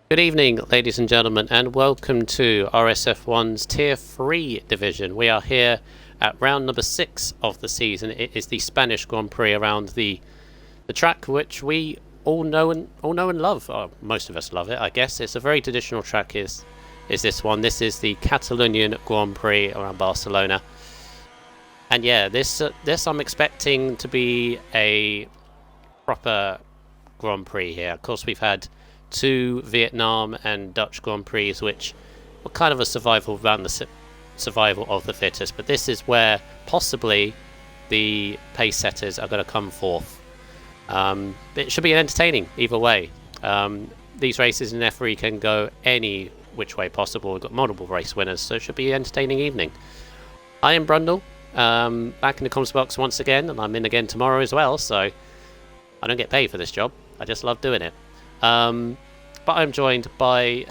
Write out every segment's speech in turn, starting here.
Good evening, ladies and gentlemen, and welcome to RSF1's Tier 3 division. We are here at round number 6 of the season. It is the Spanish Grand Prix around the track which we all know and love. Most of us love it, I guess. It's a very traditional track. Is this one? This is the Catalonian Grand Prix around Barcelona. And yeah, this I'm expecting to be a proper Grand Prix here. Of course, we've had two Vietnam and Dutch Grand Prix, which were kind of a survival of the fittest. But this is where possibly the pace setters are going to come forth. It should be entertaining either way. These races in F3 can go any which way possible. We've got multiple race winners, so it should be an entertaining evening. I am Brundle, back in the comms box once again, and I'm in again tomorrow as well, so I don't get paid for this job. I just love doing it. But I'm joined by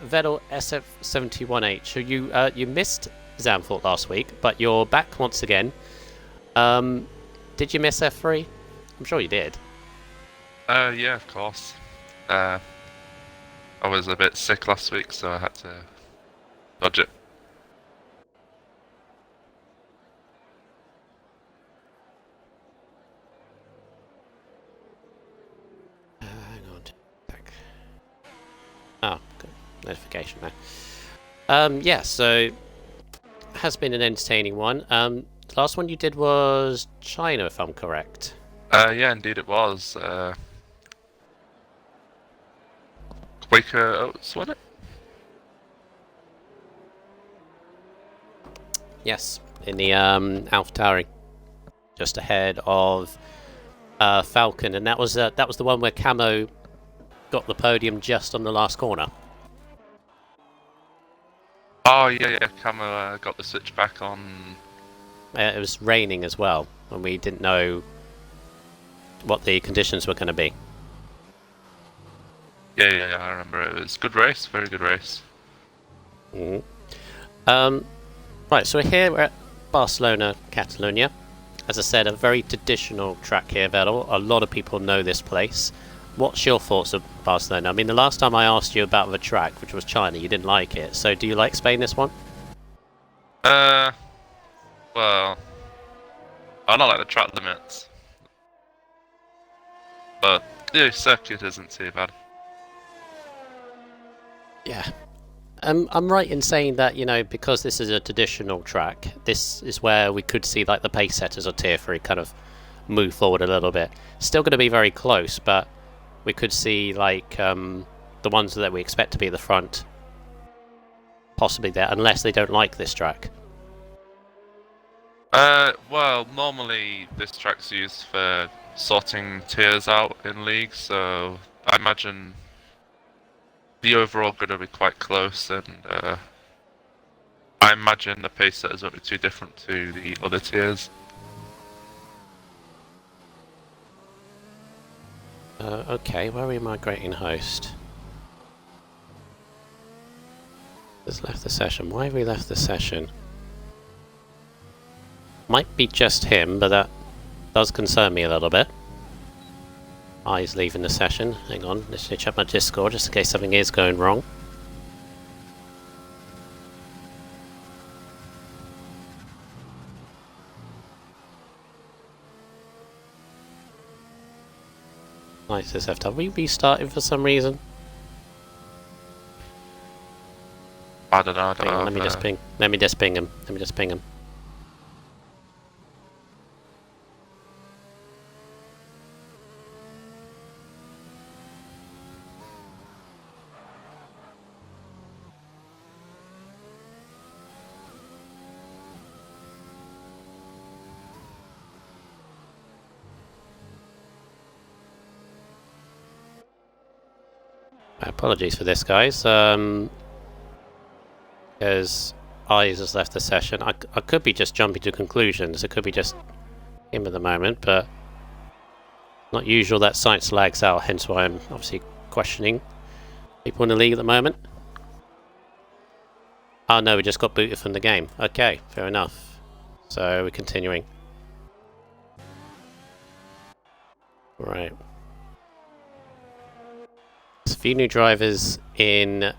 Vettel SF71H, who you missed Zandvoort last week, but you're back once again. Did you miss F3? I'm sure you did. Yeah, of course. I was a bit sick last week, so I had to dodge it. Hang on. Oh, good. Notification now. Yeah, so has been an entertaining one. The last one you did was China, if I'm correct. Yeah, indeed it was. Quaker Oats, wasn't it? Yes, in the AlphaTauri, just ahead of Falcon, and that was the one where Camo got the podium just on the last corner. Oh yeah, Camo got the switch back on. It was raining as well, and we didn't know what the conditions were going to be. Yeah, I remember it. It was a good race, very good race. Right, so we're at Barcelona, Catalonia. As I said, a very traditional track here, Vettel. A lot of people know this place. What's your thoughts of Barcelona? I mean, the last time I asked you about the track, which was China, you didn't like it. So do you like Spain this one? Well, I don't like the track limits. But the circuit isn't too bad. Yeah. I'm right in saying that, you know, because this is a traditional track, this is where we could see like the pace setters or tier 3 kind of move forward a little bit. Still going to be very close, but we could see like the ones that we expect to be at the front possibly there, unless they don't like this track. Well, normally this track's used for sorting tiers out in leagues, so I imagine the overall going to be quite close, and I imagine the pace setters won't be too different to the other tiers. Okay, where are we migrating host? Just left the session. Why have we left the session? Might be just him, but that does concern me a little bit. He's leaving the session. Hang on, let's check my Discord just in case something is going wrong. Nice, this have we restarted for some reason? I don't know. Let me just ping him. Apologies for this, guys. Because Eyes has left the session. I could be just jumping to conclusions. It could be just him at the moment, but not usual that science lags out, hence why I'm obviously questioning people in the league at the moment. Oh no, we just got booted from the game. Okay, fair enough. So we're continuing. Right. There's a few new drivers in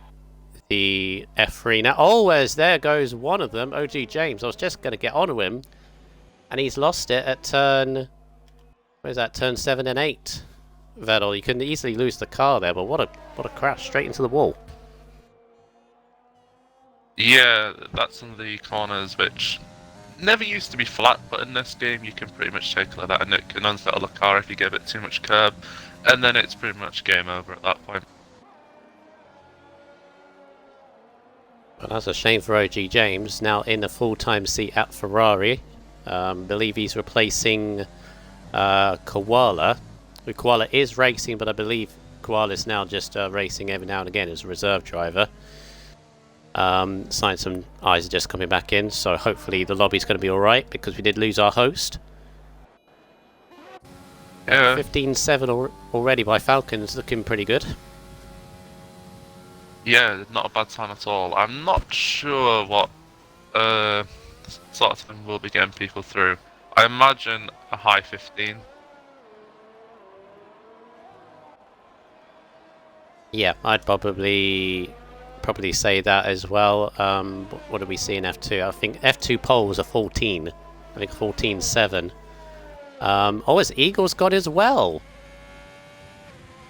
the F3 now. Oh, there goes one of them, OG James. I was just going to get onto him, and he's lost it at turn... Where's that? Turn 7 and 8. Vettel, you can easily lose the car there, but what a crash straight into the wall. Yeah, that's some of the corners which never used to be flat, but in this game you can pretty much take like that and it can unsettle the car if you give it too much curb, and then it's pretty much game over at that point. Well, that's a shame for OG James, now in a full-time seat at Ferrari. Believe he's replacing Koala. Koala is racing, but I believe Koala's now just racing every now and again as a reserve driver. Some eyes are just coming back in, so hopefully the lobby's going to be alright, because we did lose our host. Yeah. 15-7 already by Falcons, looking pretty good. Yeah, not a bad time at all. I'm not sure what sort of thing will be getting people through. I imagine a high 15. Yeah, I'd probably say that as well. What do we see in F2? I think F2 poles are 14. I think 14-7. Oh, his Eagle's got as well.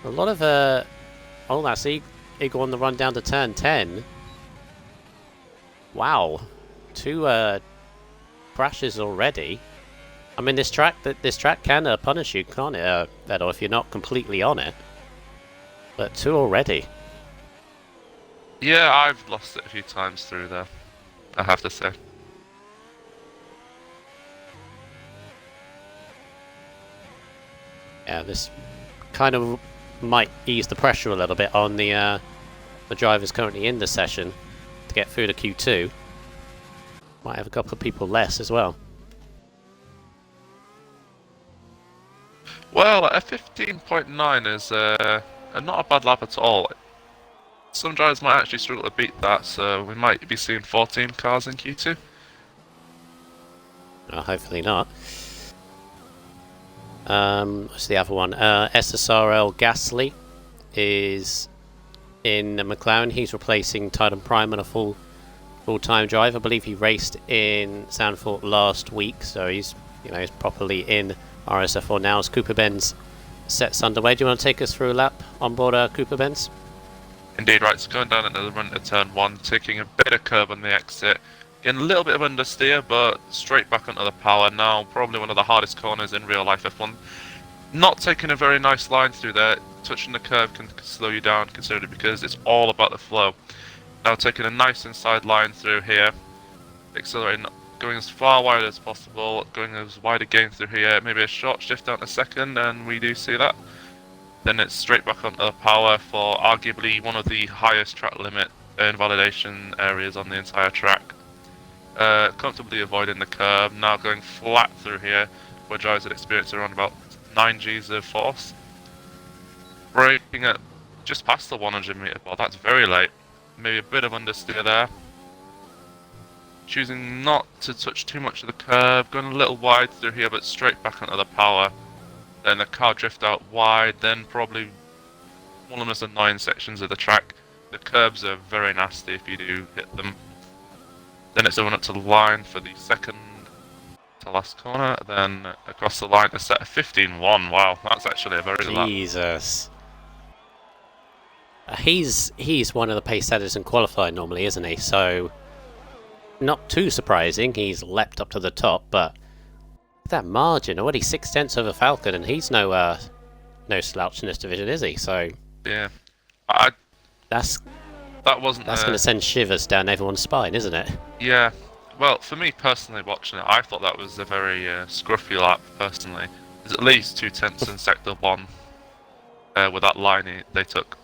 A lot of oh, that's Eagle on the run down to turn 10. Wow, 2 crashes already. I mean, this track can punish you, can't it, Vettel, if you're not completely on it. But 2 already. Yeah, I've lost it a few times through there, I have to say. Yeah, this kind of might ease the pressure a little bit on the drivers currently in the session to get through to Q2. Might have a couple of people less as well. Well, a 15.9 is not a bad lap at all. Some drivers might actually struggle to beat that, so we might be seeing 14 cars in Q2. Hopefully not. What's the other one? SSRL Gasly is in McLaren. He's replacing Titan Prime on a full-time drive. I believe he raced in Zandvoort last week, so he's properly in RSF1 now as Cooper Benz sets underway. Do you want to take us through a lap on board Cooper Benz? Indeed, right, so going down into the run to turn 1, taking a bit of curb on the exit, getting a little bit of understeer, but straight back onto the power now, probably one of the hardest corners in real life F1. Not taking a very nice line through there, touching the curve can slow you down considerably because it's all about the flow. Now taking a nice inside line through here, accelerating, going as far wide as possible, going as wide again through here, maybe a short shift down to second, and we do see that. Then it's straight back onto the power for arguably one of the highest track limit invalidation areas on the entire track. Comfortably avoiding the curb, now going flat through here, where drivers had experienced around about 9 Gs of force. Braking at just past the 100 meter bar, that's very late. Maybe a bit of understeer there. Choosing not to touch too much of the curb, going a little wide through here, but straight back onto the power. Then the car drift out wide, then probably one of the most annoying sections of the track. The curbs are very nasty if you do hit them. Then it's going up to the line for the second to last corner, then across the line to set a 15-1. Wow, that's actually a very good lap. Jesus. He's one of the pace setters in qualifying normally, isn't he? So, not too surprising, he's leapt up to the top, but that margin, already 6/10 over Falcon, and he's no slouch in this division, is he? So yeah, that's going to send shivers down everyone's spine, isn't it? Yeah, well, for me personally, watching it, I thought that was a very scruffy lap. Personally, there's at least 2/10 in sector 1 with that line they took.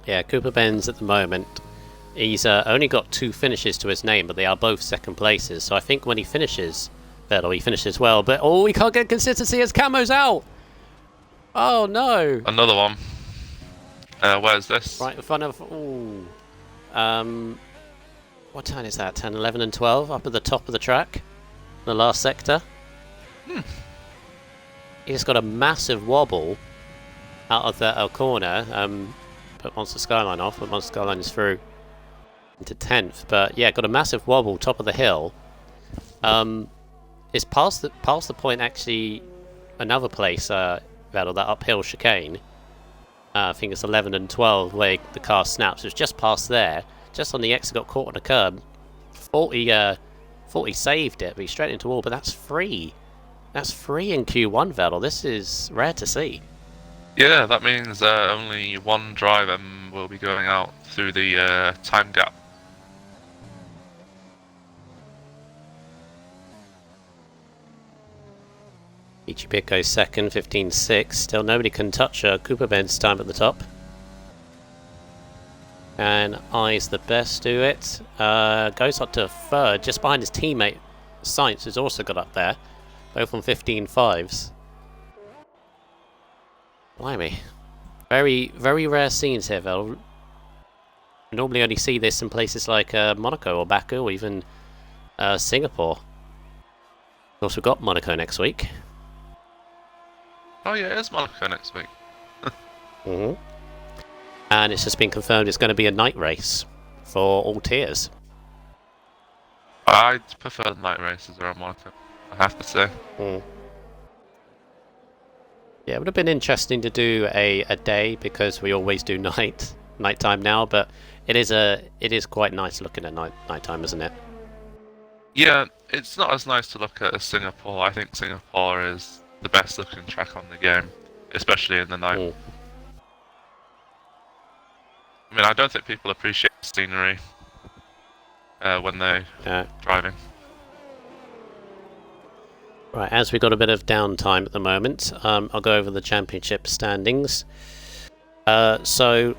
Yeah, Cooper Benz at the moment. He's only got 2 finishes to his name, but they are both second places. So I think when he finishes, Vettel, he finishes well. But we can't get consistency as Camo's out. Oh no! Another one. Where's this? Right in front of. Ooh. What time is that? 10, 11, and 12 up at the top of the track, the last sector. He just got a massive wobble out of the corner. Put Monster Skyline off, but Monster Skyline is through into 10th. But yeah, got a massive wobble top of the hill. It's past the point actually. Another place, Vettel, that uphill chicane. I think it's 11 and 12 where the car snaps. It's just past there. Just on the exit, got caught on a curb. 40 saved it, but he's straight into wall. But that's free. That's free in Q1, Vettel. This is rare to see. Yeah, that means only one driver will be going out through the time gap. Peachy Pig goes second, 15.6. Still nobody can touch Cooper Ben's time at the top. And I's the best to it. Goes up to third, just behind his teammate Sainz, who's also got up there. Both on 15.5s. Blimey. Very, very rare scenes here, Vel. Normally only see this in places like Monaco or Baku or even Singapore. Of course, we've got Monaco next week. Oh yeah, it is Monaco next week. And it's just been confirmed it's going to be a night race for all tiers. I'd prefer the night races around Monaco, I have to say. Yeah, it would have been interesting to do a day because we always do nighttime now, but it is quite nice looking at nighttime, isn't it? Yeah, it's not as nice to look at as Singapore. I think Singapore is the best looking track on the game, especially in the night. I mean, I don't think people appreciate the scenery when they're driving. Right, as we've got a bit of downtime at the moment, I'll go over the championship standings. So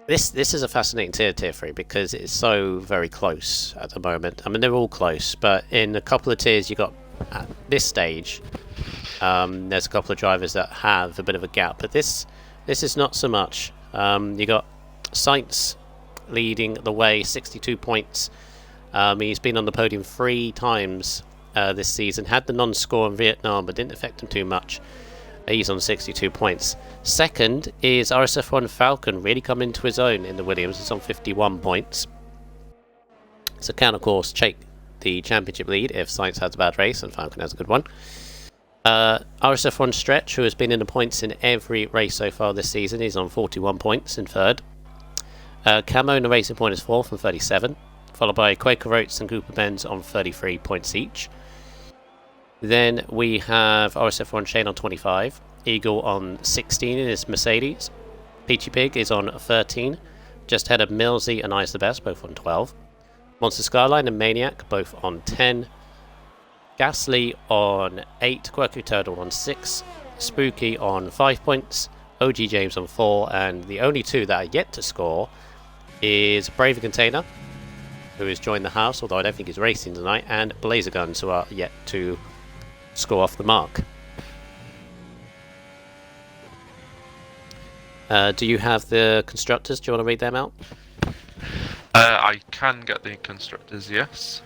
this is a fascinating tier 3 because it's so very close at the moment. I mean, they're all close, but in a couple of tiers you got at this stage, there's a couple of drivers that have a bit of a gap, but this is not so much. You got Sainz leading the way, 62 points. He's been on the podium 3 times this season. Had the non-score in Vietnam, but didn't affect him too much. He's on 62 points. Second is RSF1 Falcon, really coming into his own in the Williams. It's on 51 points. So can, of course, take the championship lead if Sainz has a bad race and Falcon has a good one. RSF1 Stretch, who has been in the points in every race so far this season, is on 41 points in third. Camo in the Racing Point is fourth on 37, followed by Quaker Oats and Cooper Benz on 33 points each. Then we have RSF1 Shane on 25, Eagle on 16 in his Mercedes, Peachy Pig is on 13, just ahead of Millsy and I's the Best, both on 12. Monster Skyline and Maniac, both on 10. Gasly on 8, Quirky Turtle on 6, Spooky on 5 points, OG James on 4, and the only 2 that are yet to score is Brave Container, who has joined the house, although I don't think he's racing tonight, and Blazer Guns, who are yet to score off the mark. Do you have the constructors? Do you want to read them out? I can get the constructors, yes.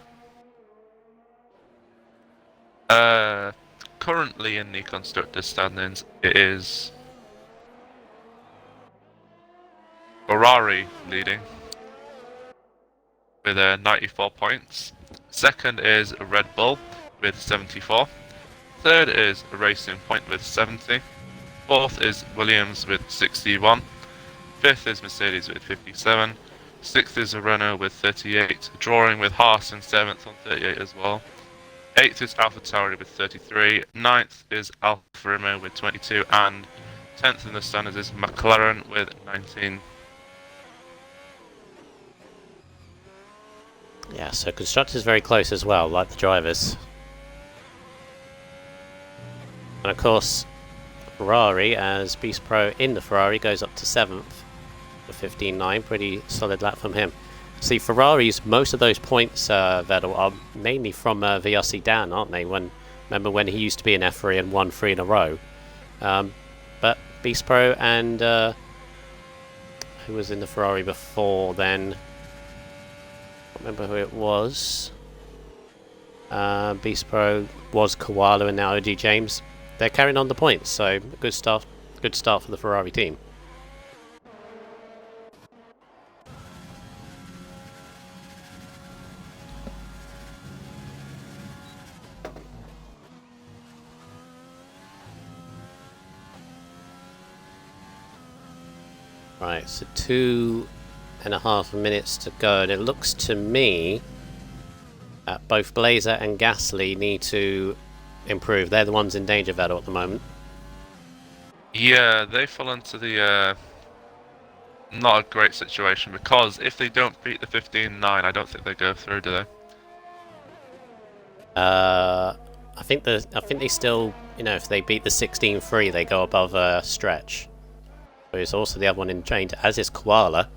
Currently in the constructors standings, it is Ferrari leading with 94 points. Second is Red Bull with 74. Third is Racing Point with 70. Fourth is Williams with 61. Fifth is Mercedes with 57. Sixth is Renault with 38, drawing with Haas in 7th on 38 as well. 8th is AlphaTauri with 33. 9th is Alfa Romeo with 22. And 10th in the standings is McLaren with 19. Yeah, so constructors very close as well, like the drivers. And of course, Ferrari, as Beast Pro in the Ferrari, goes up to 7th for 15.9. Pretty solid lap from him. See, Ferraris, most of those points, Vettel, are mainly from VRC Dan, aren't they? Remember when he used to be in F3 and won 3 in a row. But Beast Pro and who was in the Ferrari before then? I can't remember who it was. Beast Pro was Koala and now OG James. They're carrying on the points, so good stuff Good start for the Ferrari team. Right, so 2.5 minutes to go, and it looks to me that both Blazer and Gasly need to improve. They're the ones in danger, Vettel, at the moment. Yeah, they fall into the not a great situation, because if they don't beat the 15.9, I don't think they go through, do they? I think they still, if they beat the 16.3, they go above Stretch. There's also the other one in danger, as is Koala.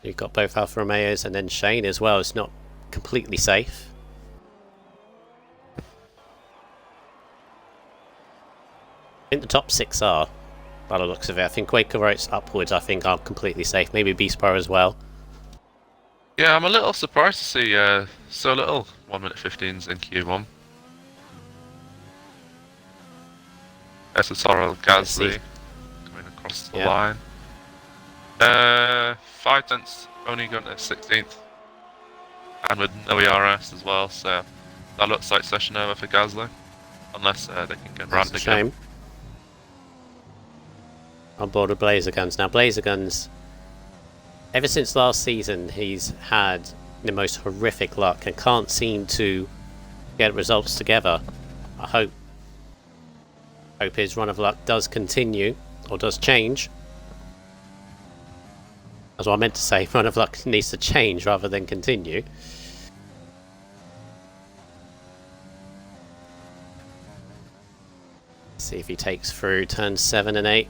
You've got both Alfa Romeos, and then Shane as well. It's not completely safe. I think the top 6 are, by the looks of it. I think Quaker Roads upwards, I think, are completely safe. Maybe Beast Pro as well. Yeah, I'm a little surprised to see so little 1 minute 15s in Q1. S04 Gasly coming across the line. 5 tenths only going to 16th, and with no ERS as well, so that looks like session over for Gasly, unless they can get around again. Shame. On board with Blazer Guns. Now, Blazer Guns, ever since last season, he's had the most horrific luck and can't seem to get results together. I hope his run of luck does continue, or does change. That's what I meant to say. Run of luck needs to change rather than continue. See if he takes through turns 7 and 8.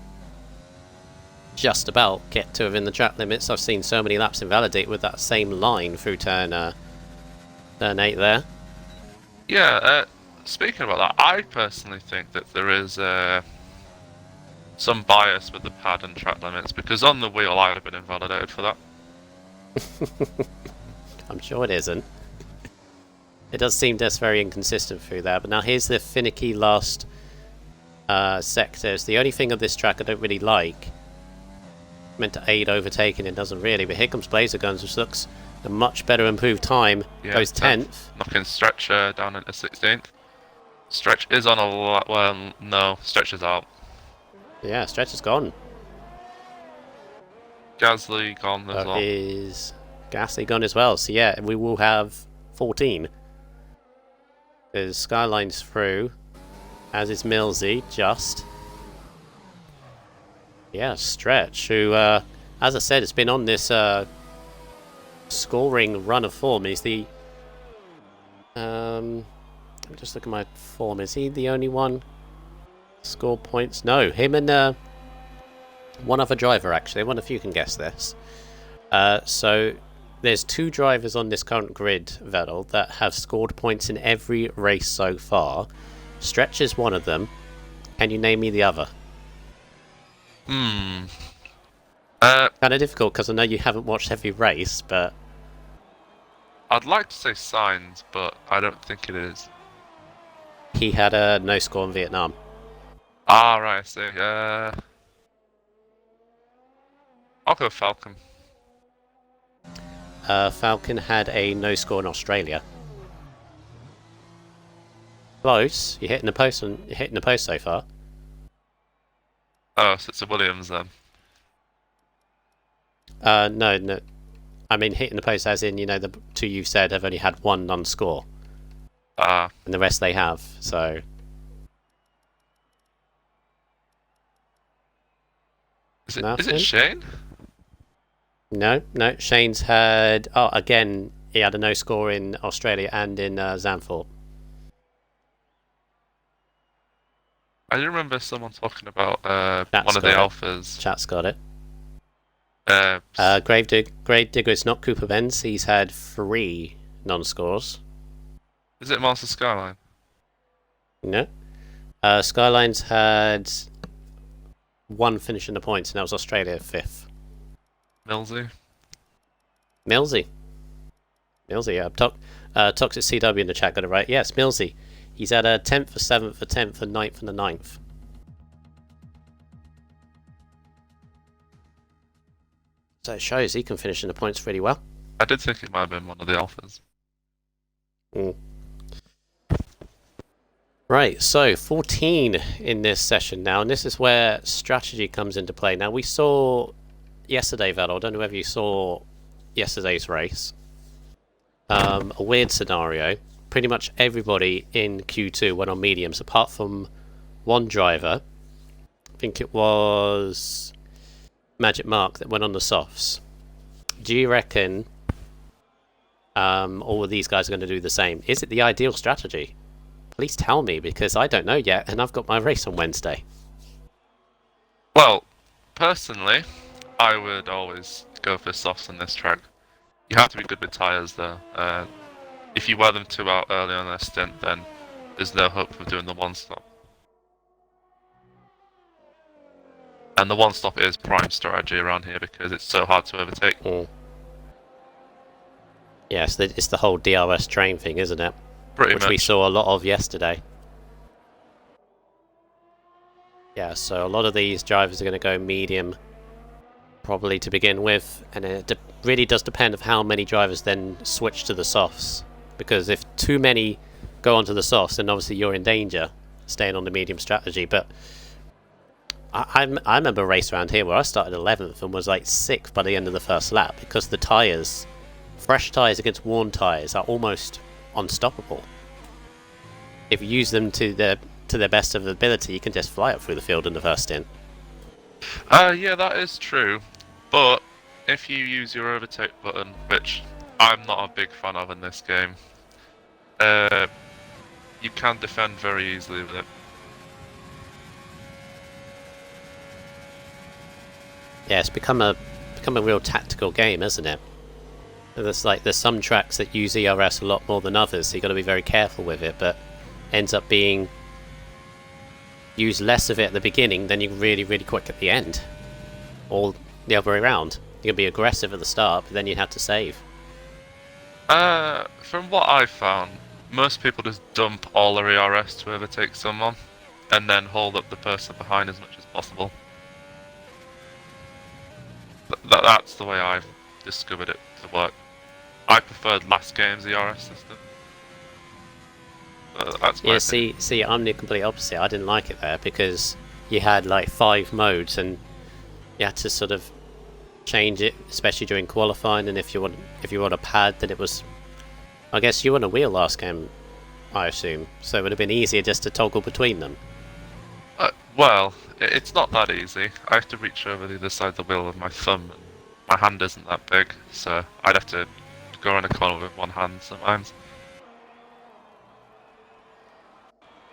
Just about get to within the track limits. I've seen so many laps invalidate with that same line through turn 8 there. Yeah, speaking about that, I personally think that there is some bias with the pad and track limits, because on the wheel I would have been invalidated for that. I'm sure it isn't. It does seem just very inconsistent through there. But now here's the finicky last sectors. The only thing of this track I don't really like, meant to aid overtaking, it doesn't really, but here comes Blazer Guns, which looks a much better improved time. Yeah, goes 10th. Knocking Stretch down into 16th. Stretch is on a lot. Well, no, Stretch is out. Yeah, Stretch is gone. Gasly gone as well. Is Gasly gone as well? So yeah, we will have 14. There's Skyline's through, as is Millsy, just. Yeah, Stretch, who, as I said, has been on this scoring run of form. He's the... just look at my form. Is he the only one score points? No, him and one other driver, actually. I wonder if you can guess this. So there's 2 drivers on this current grid, Vettel, that have scored points in every race so far. Stretch is one of them. Can you name me the other? Kind of difficult because I know you haven't watched every race, but I'd like to say Signs, but I don't think it is. He had a no score in Vietnam. Ah, right, I see. I'll go Falcon. Falcon had a no score in Australia. Close. You're hitting the post. You're hitting the post so far. Oh, so it's a Williams then. No. I mean, hitting the post as in, the 2 you've said have only had 1 non-score. And the rest they have, so... Is it Shane? No. Shane's had... Oh, again, he had a no score in Australia and in Zandvoort. I do remember someone talking about one of the Alphas. Chat's got it. Grave Digger is not Cooper Benz. He's had 3 non-scores. Is it Master Skyline? No. Skyline's had 1 finish in the points, and that was Australia 5th. Millsy, yeah. Toxic CW in the chat got it right. Yes, Millsy. He's had a 10th, a 7th, a 10th, a 9th, and a 9th. So it shows he can finish in the points really well. I did think it might have been one of the alphas. Mm. Right, so 14 in this session now, and this is where strategy comes into play. Now, we saw yesterday, Val, I don't know whether you saw yesterday's race. A weird scenario. Pretty much everybody in Q2 went on mediums, apart from one driver. I think it was Magic Mark that went on the softs. Do you reckon all of these guys are going to do the same? Is it the ideal strategy? Please tell me, because I don't know yet, and I've got my race on Wednesday. Well, personally, I would always go for softs on this track. You have to be good with tyres, though. If you wear them too out early on their stint, then there's no hope of doing the one-stop. And the one-stop is prime strategy around here because it's so hard to overtake. Yes, it's the whole DRS train thing, isn't it? Pretty Which much. we saw a lot of yesterday. Yeah, so a lot of these drivers are going to go medium probably to begin with, and it really does depend of how many drivers then switch to the softs, because if too many go onto the softs, then obviously you're in danger staying on the medium strategy. But I remember a race around here where I started 11th and was like 6th by the end of the first lap, because the tyres, fresh tyres against worn tyres, are almost unstoppable. If you use them to their best of ability, you can just fly up through the field in the first stint. Yeah, that is true. But if you use your overtake button, which I'm not a big fan of in this game, you can defend very easily with it. Yeah, it's become a real tactical game, isn't it? There's some tracks that use ERS a lot more than others, so you've got to be very careful with it, but ends up being use less of it at the beginning, then you're really, really quick at the end. Or the other way around. You can be aggressive at the start, but then you have to save. From what I've found, most people just dump all their ERS to overtake someone, and then hold up the person behind as much as possible. That's the way I've discovered it to work. I preferred last game's ERS system. That's my opinion. See, I'm the complete opposite. I didn't like it there because you had like 5 modes and you had to sort of change it, especially during qualifying. And if you want a pad, then it was, I guess you were on a wheel last game, I assume. So it would have been easier just to toggle between them. Well, it's not that easy. I have to reach over the other side of the wheel with my thumb. And my hand isn't that big, so I'd have to go around a corner with one hand sometimes.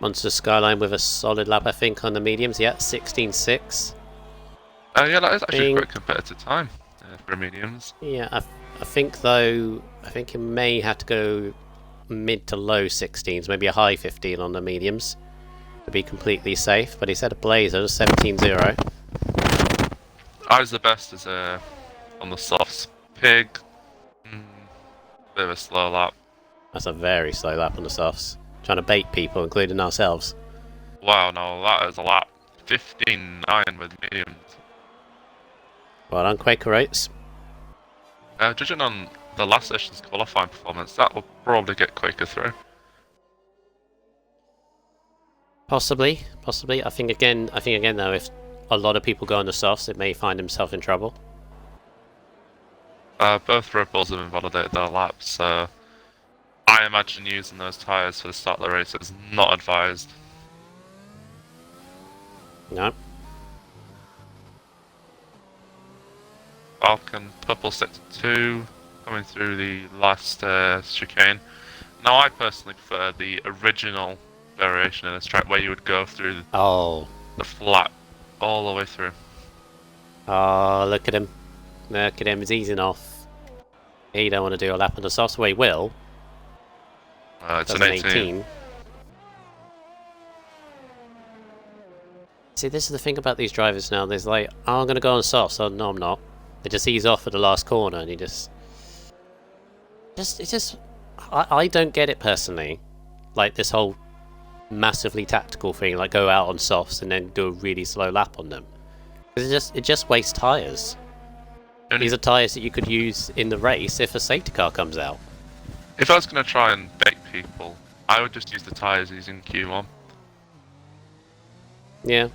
Monster Skyline with a solid lap, I think, on the mediums. Yeah, 16.6. Yeah, that is actually quite competitive time for mediums. Yeah, I think though, you may have to go mid to low 16s, maybe a high 15 on the mediums to be completely safe. But he said a Blazer, 17.0. I was the best as on the softs. Pig, bit of a slow lap. That's a very slow lap on the softs. Trying to bait people, including ourselves. Wow, no, that is a lap. 15.9 with mediums. Well done, Quaker Oats. Judging on the last session's qualifying performance, that will probably get Quaker through. Possibly. I think again though, if a lot of people go on the softs, it may find himself in trouble. Both Red Bulls have invalidated their laps, so I imagine using those tyres for the start of the race is not advised. No. Falcon, purple sector 2, coming through the last chicane. Now I personally prefer the original variation of this track where you would go through the flat all the way through. Oh, look at him. He's easing off. He don't want to do a lap on the softs, well he will. It's an 18. See, this is the thing about these drivers now. There's like, oh, I'm going to go on softs. Oh, no, I'm not. They just ease off at the last corner and I don't get it personally. Like this whole massively tactical thing, like go out on softs and then do a really slow lap on them. Because it just wastes tyres. These are tyres that you could use in the race if a safety car comes out. If I was going to try and bait people, I would just use the tyres using Q1. Yeah.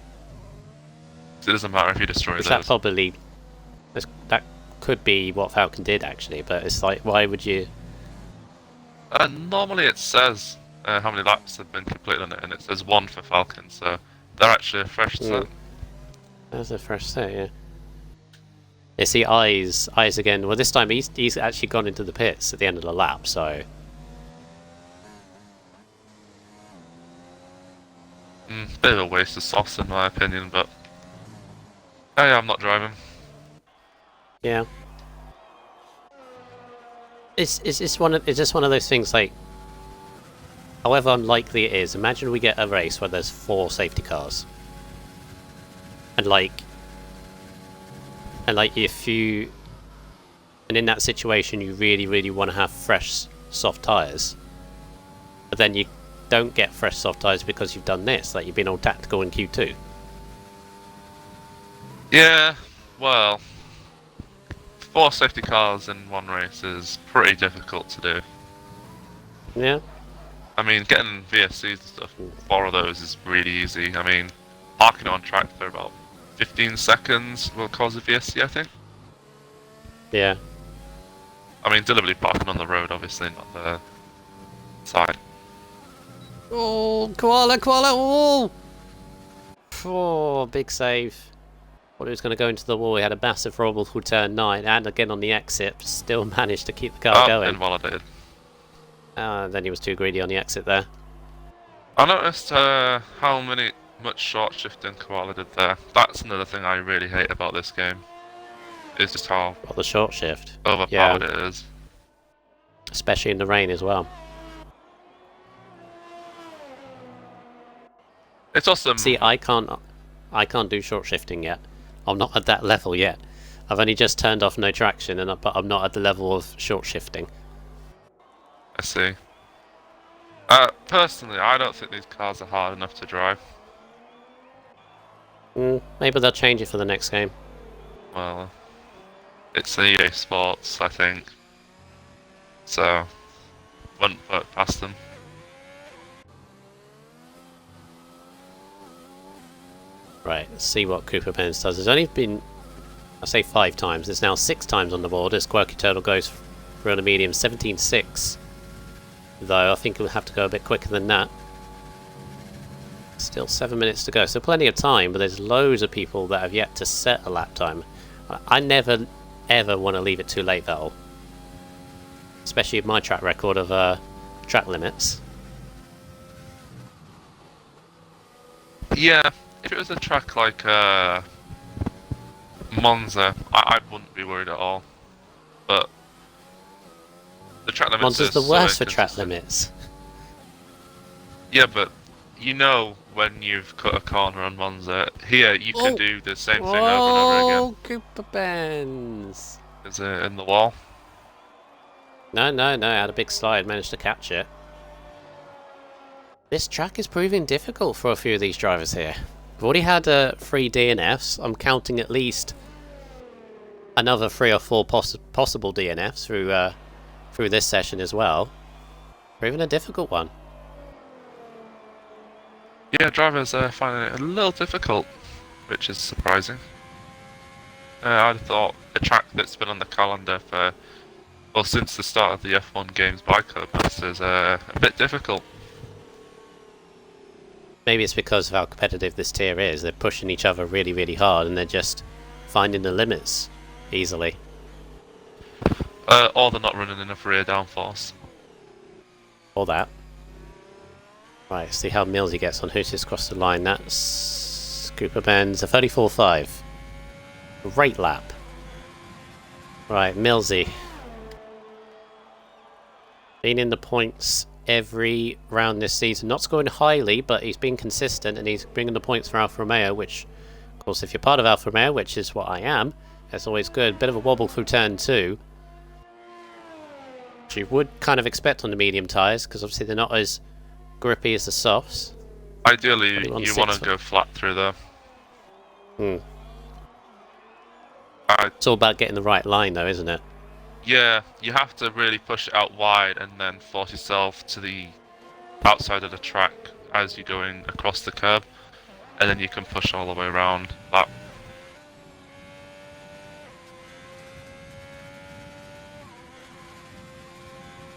It doesn't matter if you destroy Which those. that could be what Falcon did actually, but it's like, why would you? Normally it says how many laps have been completed on it, and it says 1 for Falcon, so they're actually a fresh set. That's a fresh set, yeah. You see eyes again. Well, this time he's actually gone into the pits at the end of the lap, so. Bit of a waste of sauce in my opinion, but hey, I'm not driving. Yeah. It's just one of those things like. However unlikely it is, imagine we get a race where there's 4 safety cars, and if you, and in that situation you really want to have fresh soft tyres, but then you don't get fresh soft tyres because you've done this, like you've been all tactical in Q2. Yeah, well, 4 safety cars in one race is pretty difficult to do. Yeah. I mean, getting VSCs and stuff, 4 of those is really easy. I mean, parking on track for about 15 seconds will cause a VSC, I think. Yeah. I mean, deliberately parking on the road, obviously, not the side. Oh, koala, oh! Oh, big save. Thought he was going to go into the wall. He had a massive roll through turn 9, and again on the exit, still managed to keep the car going. Invalidated. Then he was too greedy on the exit there. I noticed how much short shifting Koala did there. That's another thing I really hate about this game. Is just how Well, the short shift. overpowered it is. Especially in the rain as well. It's awesome. See, I can't do short shifting yet. I'm not at that level yet. I've only just turned off no traction, but I'm not at the level of short shifting. I see. Personally, I don't think these cars are hard enough to drive. Maybe they'll change it for the next game. Well, it's an EA Sports, I think. So, wouldn't put it past them. Right, let's see what Cooper Pence does. There's only been, I say 5 times. There's now 6 times on the board as Quirky Turtle goes for the medium. 17.6. Though I think we'll have to go a bit quicker than that. Still 7 minutes to go, so plenty of time, but there's loads of people that have yet to set a lap time. I never ever want to leave it too late, Vettel. Especially with my track record of track limits. Yeah, if it was a track like Monza, I wouldn't be worried at all. But the track limits Monza's the so worst for track inconsistent. limits. Yeah, but you know when you've cut a corner on Monza, here you can do the same thing over and over again. Oh, Cooper Benz! Is it in the wall? No, I had a big slide, managed to catch it. This track is proving difficult for a few of these drivers here. We've already had 3 DNFs. I'm counting at least another 3 or 4 possible DNFs through this session as well. Proving a difficult one. Yeah, drivers are finding it a little difficult, which is surprising. I'd thought a track that's been on the calendar for, well, since the start of the F1 games by Codemasters, a bit difficult. Maybe it's because of how competitive this tier is. They're pushing each other really hard and they're just finding the limits easily. Or they're not running enough rear downforce. Or that. Right, see how Millsy gets on. Who's just crossed the line? That's Cooper Benz, a 34.5. Great lap. Right, Millsy. Been in the points every round this season. Not scoring highly, but he's been consistent and he's bringing the points for Alfa Romeo, which, of course, if you're part of Alfa Romeo, which is what I am, that's always good. Bit of a wobble through turn 2. Which you would kind of expect on the medium tyres, because obviously they're not as grippy as the softs. Ideally, you want to go flat through there. It's all about getting the right line, though, isn't it? Yeah, you have to really push it out wide and then force yourself to the outside of the track as you're going across the curb, and then you can push all the way around that.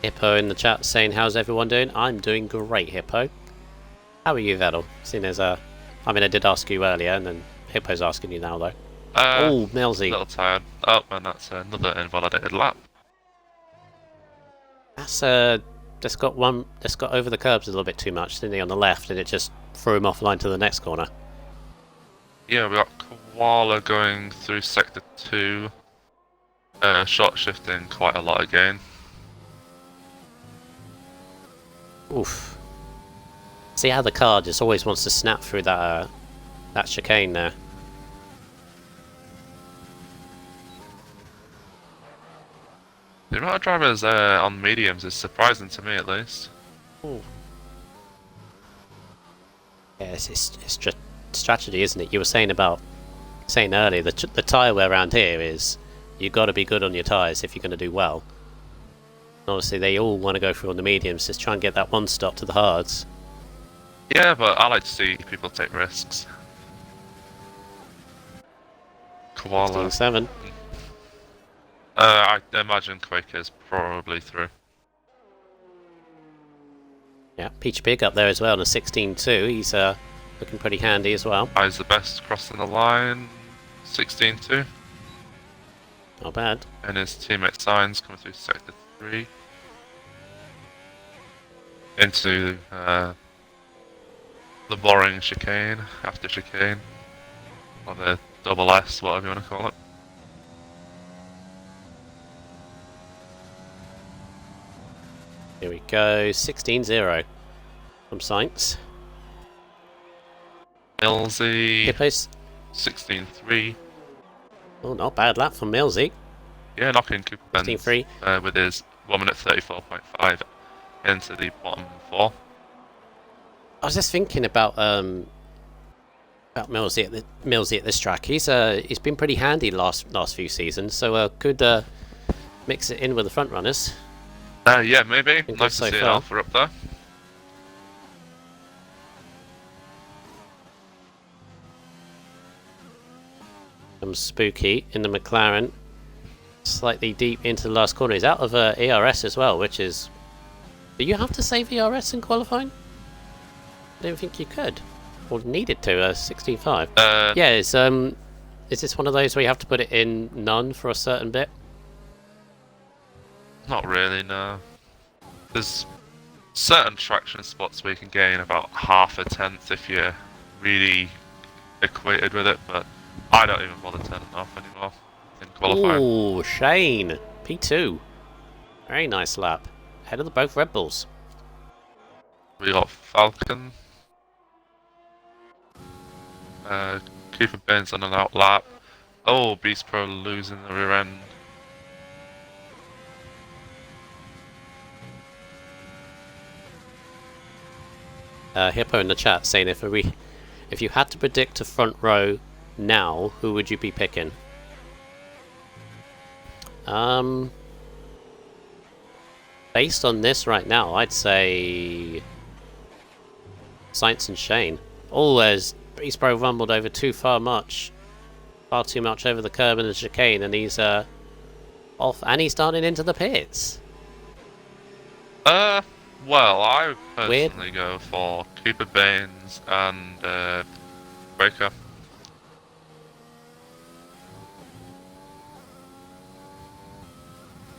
Hippo in the chat saying, "How's everyone doing?" I'm doing great, Hippo. How are you, Vettel? Seeing as I mean, I did ask you earlier, and then Hippo's asking you now, though. Oh, A Millsy. little tired. Oh, and that's another invalidated lap. That's just got over the curbs a little bit too much, didn't he, on the left, and it just threw him offline to the next corner. Yeah, we got Koala going through sector 2. Short shifting quite a lot again. Oof. See how the car just always wants to snap through that chicane there. The amount of drivers on mediums is surprising to me, at least. Ooh. Yeah, it's just strategy, isn't it? You were saying earlier the tyre wear around here is you've got to be good on your tyres if you're going to do well. And obviously, they all want to go through on the mediums, just try and get that one stop to the hards. Yeah, but I like to see people take risks. Koala. 7. I imagine Quaker's probably through. Yeah, Peach Pig up there as well on a 16.2. He's looking pretty handy as well. I's the best crossing the line. 16-2. Not bad. And his teammate Signs coming through sector 3. Into the boring chicane, after chicane. Or the double S, whatever you want to call it. Here we go, 16-0 from Sainz. Millsy, Hippos. 16-3. Oh, not bad lap from Millsy. Yeah, knocking Cooper Benz 16-3. with his 1 minute 34.5 into the bottom 4. I was just thinking about Millsy at this track. He's been pretty handy last few seasons, so could mix it in with the front runners. Yeah, maybe. Nice to so see an far. Alpha up there. Some Spooky in the McLaren, slightly deep into the last corner. He's out of ERS as well, which is. Do you have to save ERS in qualifying? I don't think you could, or needed to. 16.5. Yeah, is this one of those where you have to put it in none for a certain bit? Not really, no. There's certain traction spots where you can gain about half a tenth if you're really equated with it, but I don't even bother turning it off anymore in qualifying. Ooh, Shane. P2. Very nice lap. Ahead of the both Red Bulls. We got Falcon. Cooper Benz on an out lap. Oh, Beast Pro losing the rear end. Hippo in the chat saying if you had to predict a front row now, who would you be picking? Based on this right now, I'd say Sainz and Shane. Oh, as Beast Pro rumbled over far too much over the curb and the chicane, and he's off, and he's starting into the pits. Well, I would personally go for Cooper Baines and Breaker.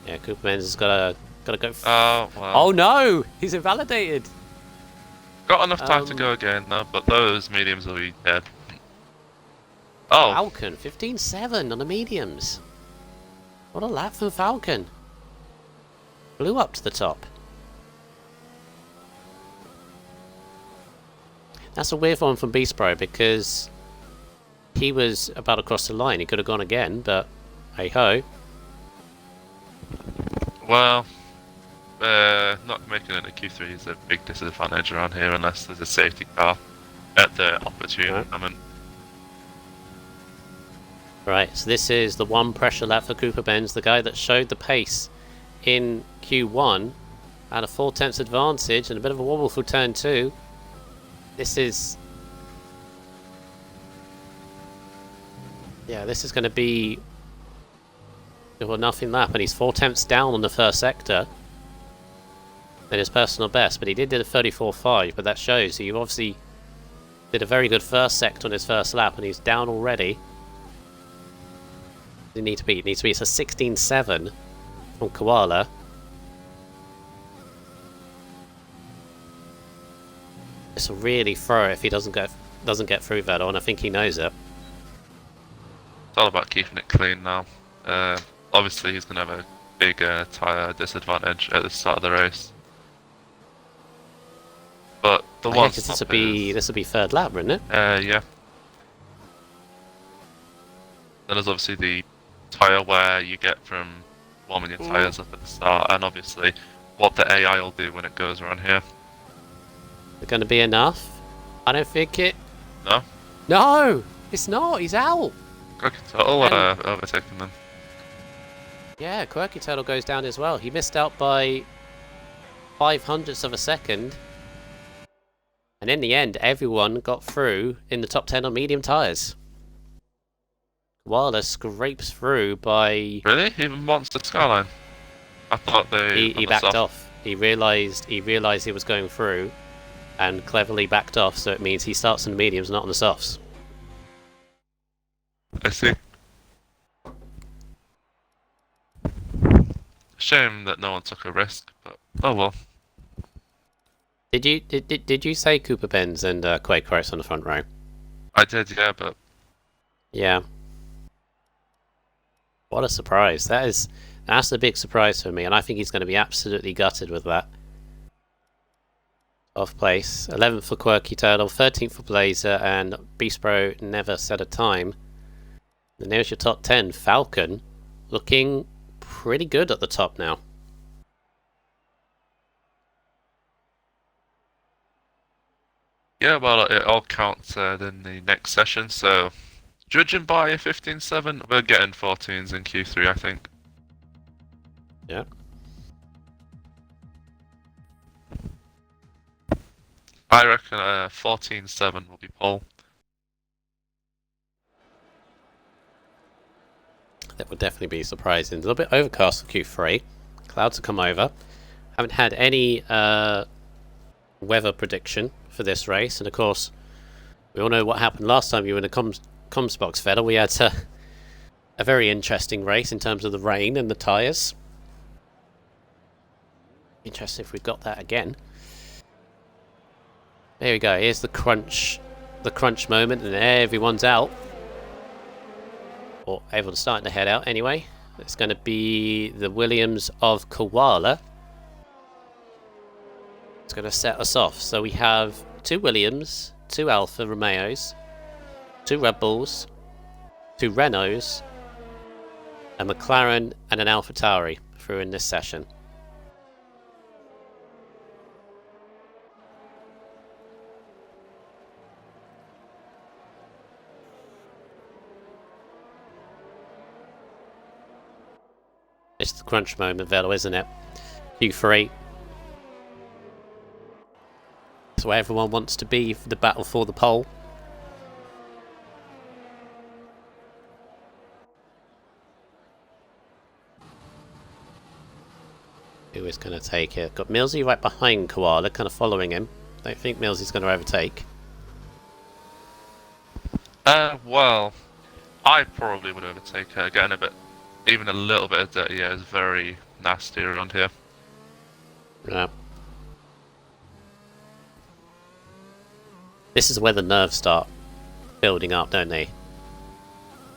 Yeah, Cooper Menz has got to go. Well. Oh no, he's invalidated. Got enough time to go again though, but those mediums will be dead. Oh, Falcon, 15.7 on the mediums. What a lap from Falcon. Blew up to the top. That's a weird one from Beast Pro because he was about to cross the line. He could have gone again, but hey ho. well, not making it a Q3 is a big disadvantage around here unless there's a safety car at the opportune moment. Right, so this is the one pressure lap for Cooper Benz, the guy that showed the pace in Q1, had a 4/10 advantage and a bit of a wobble for turn 2. This is... yeah, this is going to be... well, nothing lap, and he's 4/10 down on the first sector than his personal best, but he did a 34.5, but that shows he obviously did a very good first sector on his first lap, and he's down already. It needs to be it's a 16.7 from Koala. This will really throw it if he doesn't get through that on. I think he knows it. It's all about keeping it clean now. Obviously, he's going to have a big tyre disadvantage at the start of the race. But the one this will be third lap, wouldn't it? Yeah. Then there's obviously the tyre wear you get from warming your tyres up at the start, and obviously what the AI will do when it goes around here. Is it going to be enough? I don't think it... No? No! It's not! He's out! Quirky Turtle overtaking them. Yeah, Quirky Turtle goes down as well. He missed out by 0.05 of a second. And in the end, everyone got through in the top 10 on medium tyres. Koala scrapes through by... Really? Even Monster Skyline? I thought they... He backed off. He realised he was going through and cleverly backed off, so it means he starts on the mediums, not on the softs. I see. Shame that no one took a risk, but oh well. Did you say Cooper Benz and Quake Rice on the front row? I did, yeah, but... yeah. What a surprise. That's the big surprise for me, and I think he's going to be absolutely gutted with that. Off place. 11th for Quirky Turtle, 13th for Blazer, and Beast Bro never set a time. And there's your top 10. Falcon looking pretty good at the top now. Yeah, well, it all counts in the next session, so... judging by a 15.7, we're getting 14s in Q3, I think. Yeah. I reckon 14.7 will be pole. That would definitely be surprising. A little bit overcast for Q3. Clouds have come over. Haven't had any weather prediction for this race, and of course, we all know what happened last time you were in a comms box, Vettel. We had a very interesting race in terms of the rain and the tyres. Interesting if we've got that again. There we go. Here's the crunch moment, and everyone's out. Or everyone's starting to head out anyway. It's going to be the Williams of Koala. It's going to set us off. So we have 2 Williams, 2 Alfa Romeos, 2 Red Bulls, 2 Renaults, a McLaren and an AlphaTauri through in this session. It's the crunch moment, Vettel, isn't it? Q3. It's where everyone wants to be for the battle for the pole. Who is going to take it? Got Millsy right behind Koala, kind of following him. Don't think Millsy's going to overtake. Well, I probably would overtake her. Getting a bit, even a little bit of dirty air is very nasty around here. Yeah. This is where the nerves start building up, don't they?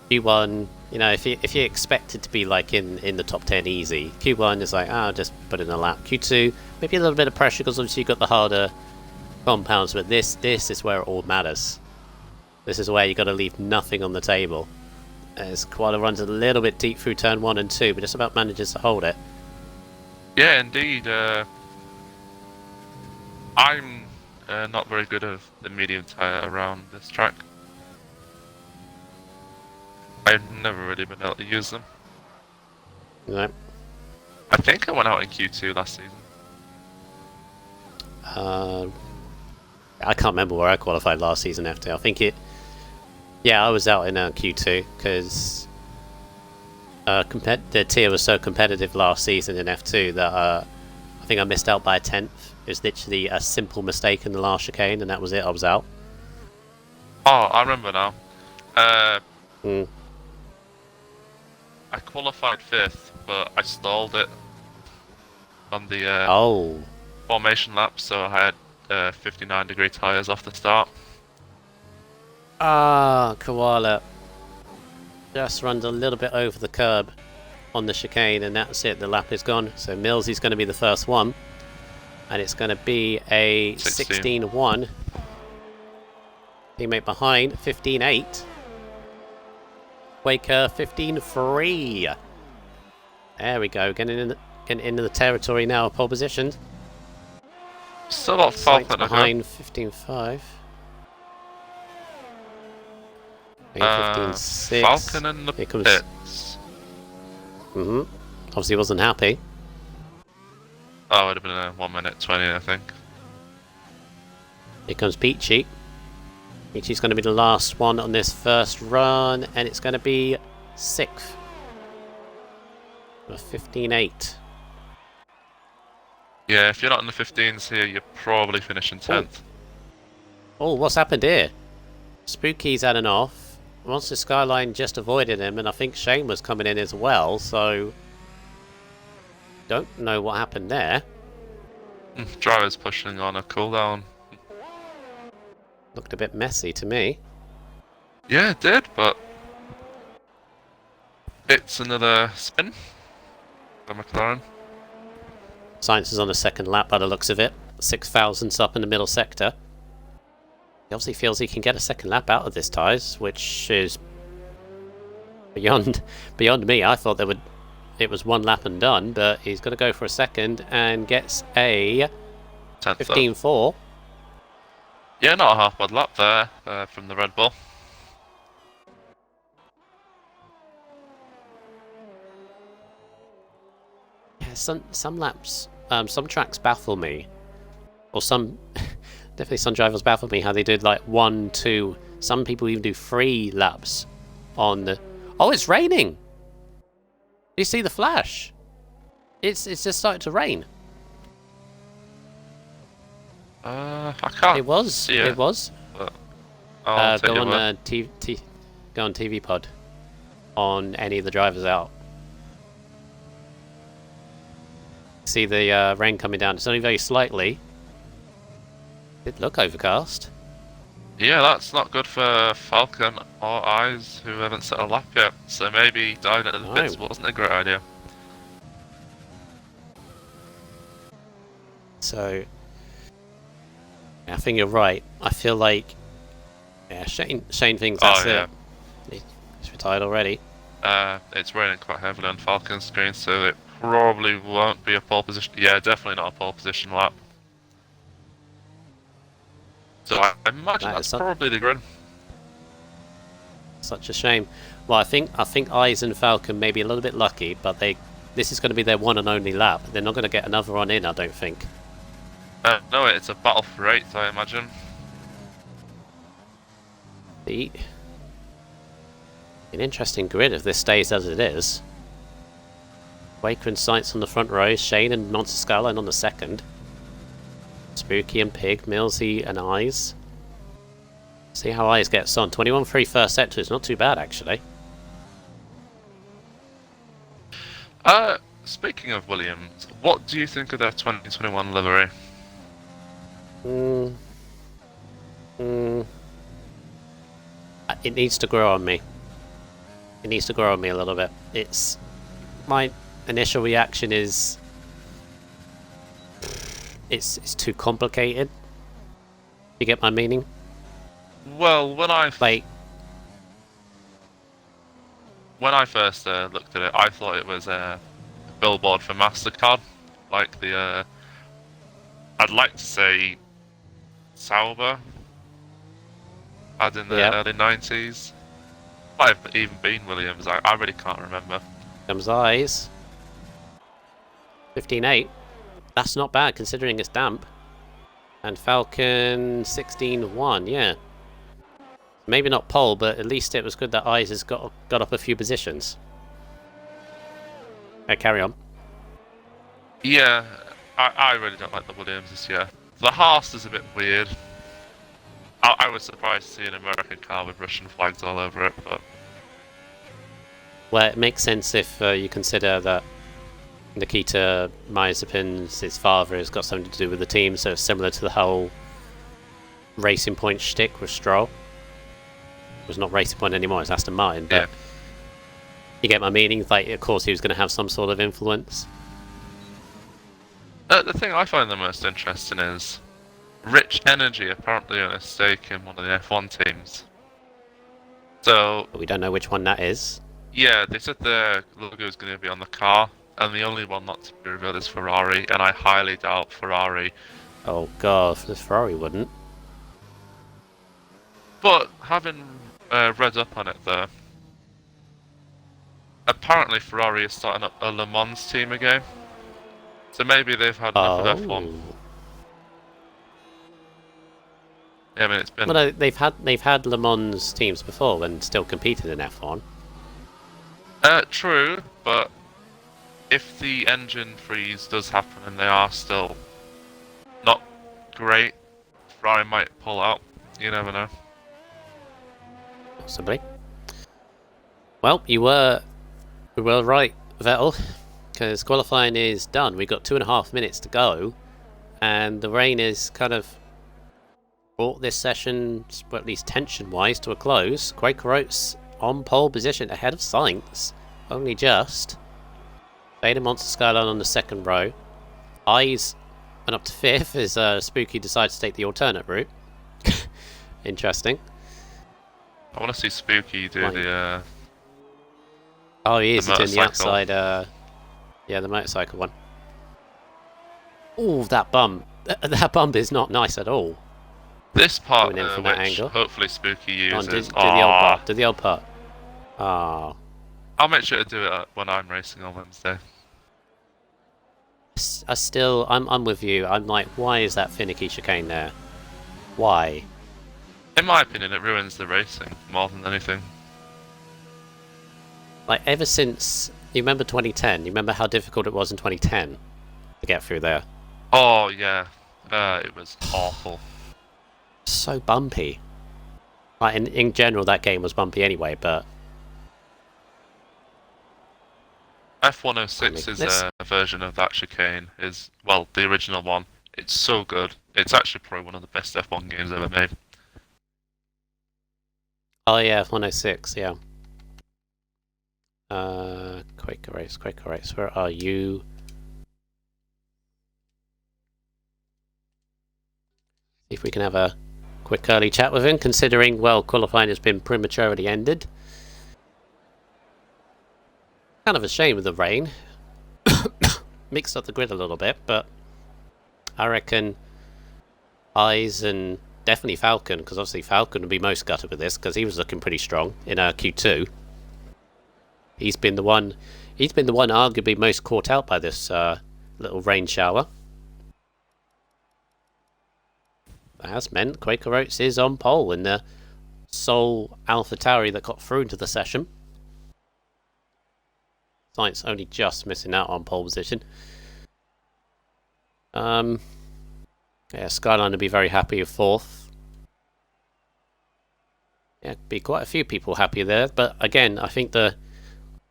Q1, you know, if you expect it to be like in the top 10 easy, Q1 is like, just put in a lap. Q2, maybe a little bit of pressure because obviously you've got the harder compounds, but this is where it all matters. This is where you got to leave nothing on the table. As Koala runs a little bit deep through turn 1 and 2, but just about manages to hold it. Yeah, indeed. I'm not very good at the medium tyre around this track. I've never really been able to use them. No. I think I went out in Q2 last season. I can't remember where I qualified last season F2. I think it. Yeah, I was out in Q2 because the tier was so competitive last season in F2 that I think I missed out by a tenth. It was literally a simple mistake in the last chicane, and that was it. I was out. Oh, I remember now. Mm. I qualified 5th, but I stalled it on the Oh. formation lap, so I had 59-degree tyres off the start. Ah, Koala. Just runs a little bit over the curb on the chicane, and that's it. The lap is gone. So Millsy's going to be the first one. And it's going to be a 16-1. Teammate behind, 15-8. Waker, 15-3. There we go. Getting into the territory now of pole position. Still got Falcon behind, 15-5. 15-6. Falcon in the pits. Obviously wasn't happy. Oh, it would have been a 1 minute 20, I think. Here comes Peachy. Peachy's going to be the last one on this first run, and it's going to be 6th. 15-8. Yeah, if you're not in the 15s here, you're probably finishing 10th. Oh, what's happened here? Spooky's had an off. Monster Skyline just avoided him, and I think Shane was coming in as well, so... Don't know what happened there. Driver's pushing on a cooldown. Looked a bit messy to me. Yeah, it did, but... It's another spin for McLaren. Science is on the second lap by the looks of it. 6,000's up in the middle sector. He obviously feels he can get a second lap out of this tyres, which is beyond me. I thought it was one lap and done, but he's going to go for a second and gets a 15-4. Yeah, not a half bad lap there from the Red Bull. Yeah, some laps, some tracks baffle me, or some definitely some drivers baffle me how they did like 1, 2. Some people even do 3 laps on the. Oh, it's raining. Do you see the flash? It's just started to rain. I can't. It was. See it. It was. I'll Go on go on TV pod on any of the drivers out. See the rain coming down. It's only very slightly. It look overcast. Yeah, that's not good for Falcon or Eyes, who haven't set a lap yet. So maybe diving into the pits wasn't a great idea. So, yeah, I think you're right. I feel like, yeah, Shane thinks that's it. He's retired already. It's raining quite heavily on Falcon's screen, so it probably won't be a pole position. Yeah, definitely not a pole position lap. So I imagine that's probably the grid. Such a shame. Well, I think Eyes and Falcon may be a little bit lucky, but this is going to be their one and only lap. They're not going to get another one in, I don't think. No, it's a battle for 8th, I imagine. An interesting grid if this stays as it is. Waker and Sights on the front row, Shane and Monster Skyline on the second. Spooky and Pig, Millsy and Eyes. See how Eyes gets on. 21-3 first sector is not too bad, actually. Speaking of Williams, what do you think of their 2021 livery? It needs to grow on me. It needs to grow on me a little bit. My initial reaction is it's too complicated. You get my meaning? Well, when I first looked at it, I thought it was a billboard for MasterCard, like the I'd like to say Sauber, as in the early 90s. Might have even been Williams. I really can't remember. Comes eyes. 15.8. That's not bad considering it's damp. And Falcon 16.1, yeah. Maybe not pole, but at least it was good that Eyes has got up a few positions. Carry on. Yeah, I really don't like the Williams this year. The Haas is a bit weird. I was surprised to see an American car with Russian flags all over it, but... Well, it makes sense if you consider that Nikita Mazepin's his father has got something to do with the team, so it's similar to the whole Racing Point shtick with Stroll. It was not Racing Point anymore, it's Aston Martin, but... Yeah. You get my meaning? Like, of course he was going to have some sort of influence. The thing I find the most interesting is Rich Energy apparently own a stake in one of the F1 teams. So... But we don't know which one that is. Yeah, they said their logo is going to be on the car, and the only one not to be revealed is Ferrari, and I highly doubt Ferrari. Oh god, the Ferrari wouldn't. But having read up on it though, apparently Ferrari is starting up a Le Mans team again. So maybe they've had enough of F1. Yeah, I mean it's been... Well, no, they've had Le Mans teams before and still competed in F1. True, but if the engine freeze does happen and they are still not great, Ferrari might pull out. You never know. Possibly. Well, we were right, Vettel, because qualifying is done. We've got 2.5 minutes to go, and the rain is kind of brought this session, well, at least tension-wise, to a close. Quaker Oats on pole position ahead of Sainz, only just. Vader Monster Skyline on the second row. Eyes went up to 5th as Spooky decides to take the alternate route. Interesting. I want to see Spooky do the... Oh, he is doing the motorcycle. outside, yeah, the motorcycle one. Oh, that bump. That bump is not nice at all. This part, Coming in from that which angle. hopefully Spooky Come on, uses... do the old part. Do the old part. Ah. I'll make sure to do it when I'm racing on Wednesday. I'm with you. I'm like, why is that finicky chicane there? Why? In my opinion, it ruins the racing more than anything. Like, ever since... You remember 2010? You remember how difficult it was in 2010 to get through there? Oh, yeah. It was awful. So bumpy. Like, in general, that game was bumpy anyway, but... F106 is a version of that chicane. Is, well, the original one. It's so good. It's actually probably one of the best F1 games ever made. Oh yeah, F106, yeah. Quaker Race, where are you? See if we can have a quick early chat with him, considering, well, qualifying has been prematurely ended. Kind of a shame with the rain. Mixed up the grid a little bit, but I reckon Eyes and definitely Falcon, because obviously Falcon would be most gutted with this, because he was looking pretty strong in Q2. He's been the one arguably most caught out by this little rain shower. That has meant Quaker Oats is on pole in the sole AlphaTauri that got through into the session. Sainz only just missing out on pole position. Yeah, Skyline would be very happy with 4th. Yeah, be quite a few people happy there, but again, I think the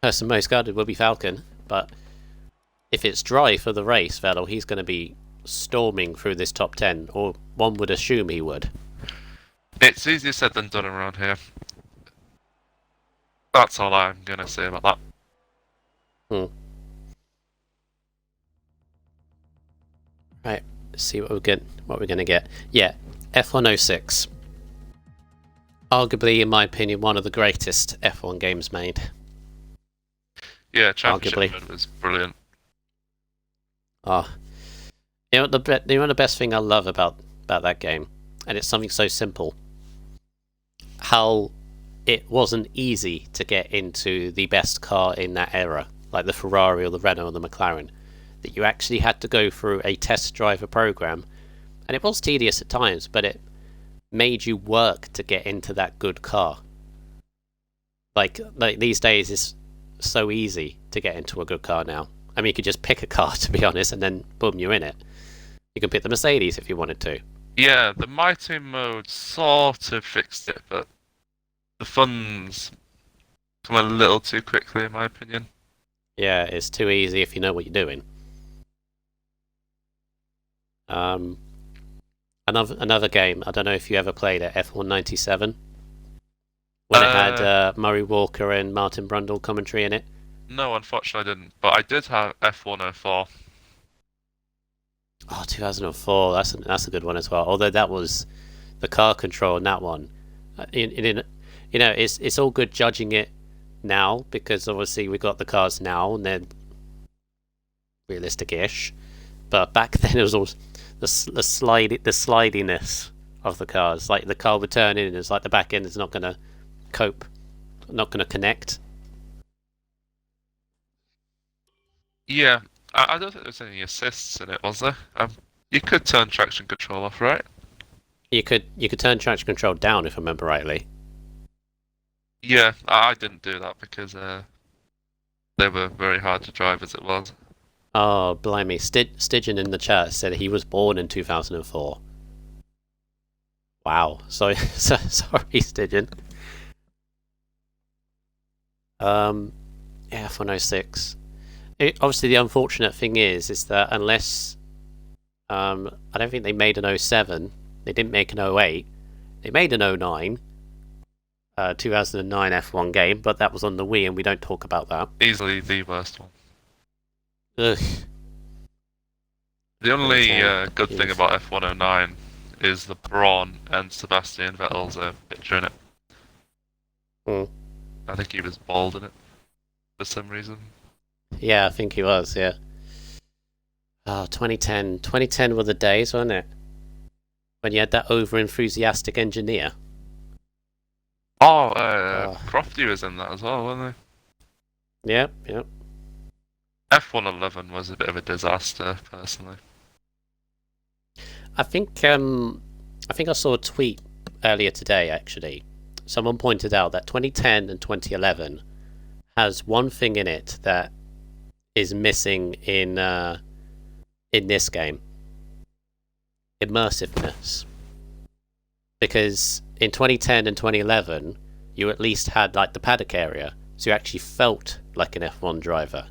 person most guarded will be Falcon. But if it's dry for the race, Vettel, he's going to be storming through this top 10, or one would assume he would. It's easier said than done around here. That's all I'm going to say about that. Right, let's see what we're going to get. Yeah, F106. Arguably, in my opinion, one of the greatest F1 games made. Yeah, Championship was brilliant. You know the best thing I love about that game, and it's something so simple. How it wasn't easy to get into the best car in that era, like the Ferrari or the Renault or the McLaren. That you actually had to go through a test driver program, and it was tedious at times, but it made you work to get into that good car. Like these days, it's so easy to get into a good car now. I mean, you could just pick a car, to be honest, and then boom, you're in it. You can pick the Mercedes if you wanted to. Yeah, the My Team mode sort of fixed it, but the funds come a little too quickly, in my opinion. Yeah, it's too easy if you know what you're doing. Another game. I don't know if you ever played it, F197, when it had Murray Walker and Martin Brundle commentary in it. No, unfortunately I didn't, but I did have F104. Oh, 2004. That's a good one as well. Although that was the car control in that one. It's all good judging it now because obviously we got the cars now and they're realistic-ish. But back then it was all the slidiness of the cars. Like the car would turn in and it's like the back end is not going to cope, not going to connect. Yeah, I don't think there was any assists in it, was there? You could turn traction control off, right? You could turn traction control down if I remember rightly. Yeah, I didn't do that because they were very hard to drive as it was. Oh, blimey. Stygian in the chat said he was born in 2004. Wow. Sorry, Stygian. Yeah, F106. Obviously, the unfortunate thing is that unless... I don't think they made an 07. They didn't make an 08. They made an 09. 2009 F1 game, but that was on the Wii and we don't talk about that. Easily the worst one. Ugh. The only good thing about F109 is the Braun and Sebastian Vettel's picture in it. Mm. I think he was bald in it for some reason. Yeah, I think he was, yeah. Oh, 2010. 2010 were the days, weren't it? When you had that over-enthusiastic engineer. Crofty was in that as well, wasn't he? Yep. F111 was a bit of a disaster, personally. I think I saw a tweet earlier today, actually. Someone pointed out that 2010 and 2011 has one thing in it that is missing in this game. Immersiveness. Because in 2010 and 2011, you at least had like the paddock area, so you actually felt like an F1 driver.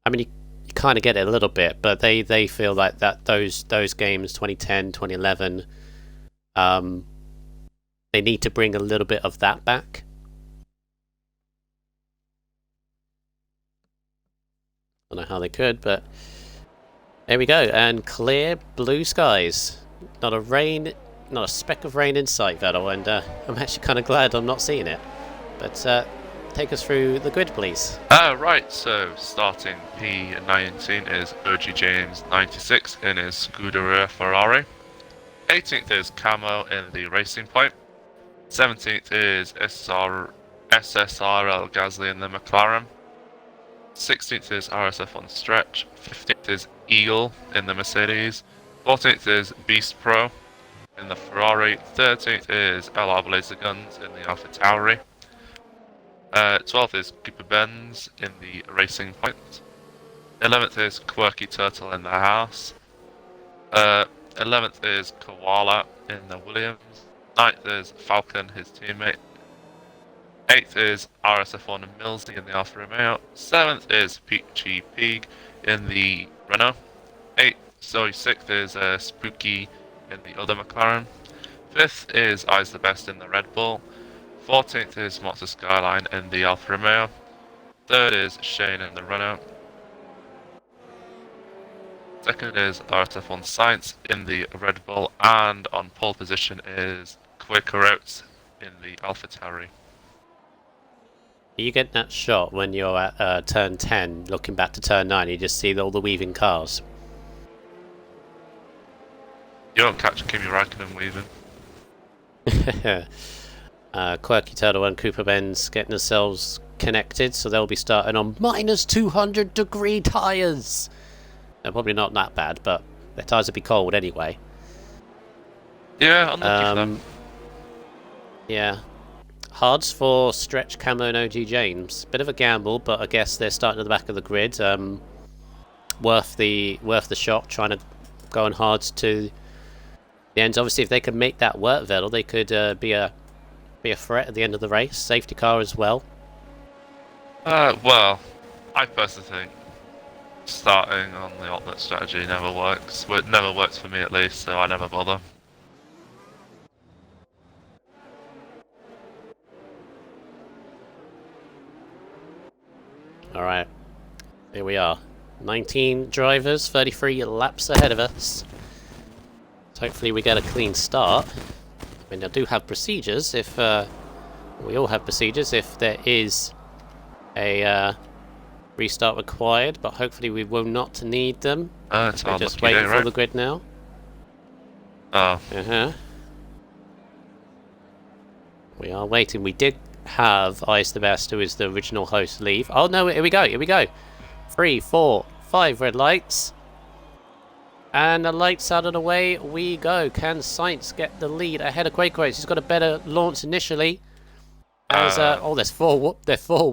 I mean, you kind of get it a little bit, but they feel like that those games, 2010, 2011, they need to bring a little bit of that back. I don't know how they could, but there we go. And clear blue skies. Not a speck of rain in sight, Vettel, and I'm actually kind of glad I'm not seeing it. But take us through the grid, please. Right, so starting P19 is OG James 96 in his Scuderia Ferrari. 18th is Camo in the Racing Point. 17th is SSR El Gasly in the McLaren. 16th is RSF1 Stretch. 15th is Eagle in the Mercedes. 14th is Beast Pro in the Ferrari. 13th is LR Blazer Guns in the Alpha Tauri. 12th is Cooper Benz in the Racing Point. 11th is Quirky Turtle in the House. 11th is Koala in the Williams. 9th is Falcon, his teammate. 8th is RSF1 and Millsy in the Alfa Romeo. 7th is Peachy Pig in the Renault. 6th is Spooky in the other McLaren. 5th is Eyes the Best in the Red Bull. 14th is Monster Skyline in the Alfa Romeo. 3rd is Shane in the Renault. 2nd is RSF1 Science in the Red Bull, and on pole position is Quaker Oats in the Alpha Tauri. You get that shot when you're at turn 10, looking back to turn 9, you just see all the weaving cars. You don't catch Kimi Räikkönen weaving. Quirky Turtle and Cooper Benz getting themselves connected, so they'll be starting on minus 200 degree tyres. They're probably not that bad, but their tyres will be cold anyway. Yeah, unlucky for them. Yeah. Hards for Stretch, Camo, and OG James. Bit of a gamble, but I guess they're starting at the back of the grid. Worth the shot, trying to go on hards to the end. Obviously, if they could make that work, Vettel, they could be a threat at the end of the race. Safety car as well. Well, I personally think starting on the alternate strategy never works. Well, it never works for me at least, so I never bother. Alright, here we are. 19 drivers, 33 laps ahead of us. So hopefully we get a clean start. I mean, I do have procedures if... we all have procedures if there is a restart required, but hopefully we will not need them. It's We're just waiting for the grid now. Oh. We are waiting. We did have Ice the Best, who is the original host, leave. Oh no, here we go. 3, 4, 5 red lights. And the lights out of the way we go. Can Sainz get the lead ahead of Quaker Race? He's got a better launch initially. As, there's four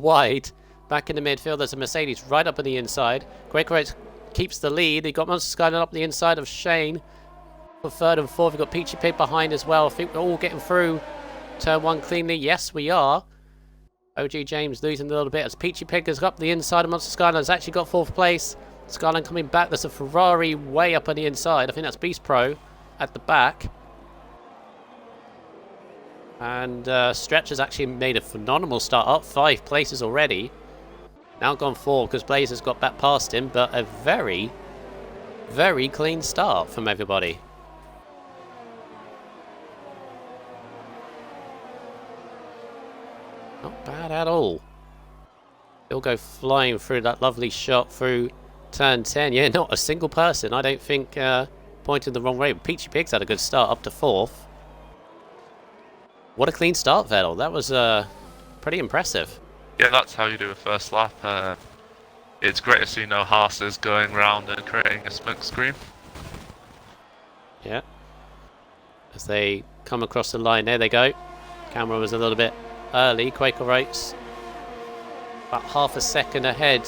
wide. Back in the midfield, there's a Mercedes right up on the inside. Quaker Race keeps the lead. He got Monster Skyline up the inside of Shane. For third and fourth, we've got Peachy Pig behind as well. I think we're all getting through turn one cleanly. Yes, we are. OG James losing a little bit as Peachy Pig has got up the inside of Monster Skyline. Has actually got fourth place. Skyline coming back. There's a Ferrari way up on the inside. I think that's Beast Pro at the back. And Stretch has actually made a phenomenal start, up 5 places already. Now gone 4 because Blazer's got back past him, but a very, very clean start from everybody. Not bad at all. He'll go flying through that lovely shot through turn 10. Yeah, not a single person, I don't think, pointed the wrong way. Peachy Pig's had a good start up to 4th. What a clean start, Vettel. That was pretty impressive. Yeah, that's how you do a first lap. It's great to see no Haas's going round and creating a smoke screen. Yeah. As they come across the line, there they go. Camera was a little bit early. Quaker Race about half a second ahead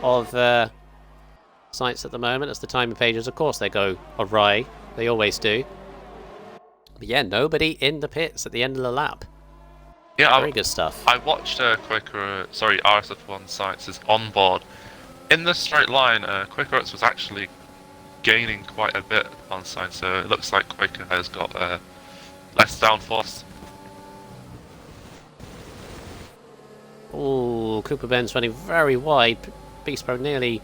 of Sainz at the moment. As the timing pages, of course, they go awry. They always do. But yeah, nobody in the pits at the end of the lap. Yeah, very good stuff. I watched RSF1 Science's onboard. In the straight line, Quaker Oats was actually gaining quite a bit on Science, so it looks like Quaker has got less downforce. Oh, Cooper Ben's running very wide. Beast Pro nearly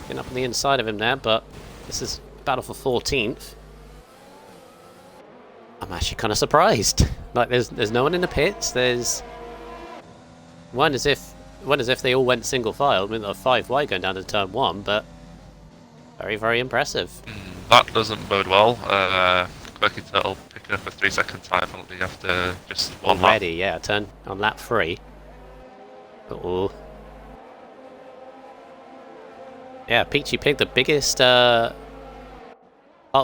getting up on the inside of him there, but this is battle for 14th. I'm actually kind of surprised. Like, there's no one in the pits. There's one as if they all went single file. I mean, they're 5 wide going down to turn 1, but very, very impressive. That doesn't bode well. Quirky Turtle picking up a 3-second time penalty after just one lap. Already, yeah, turn on lap 3. Uh-oh. Yeah, Peachy Pig, the biggest, apart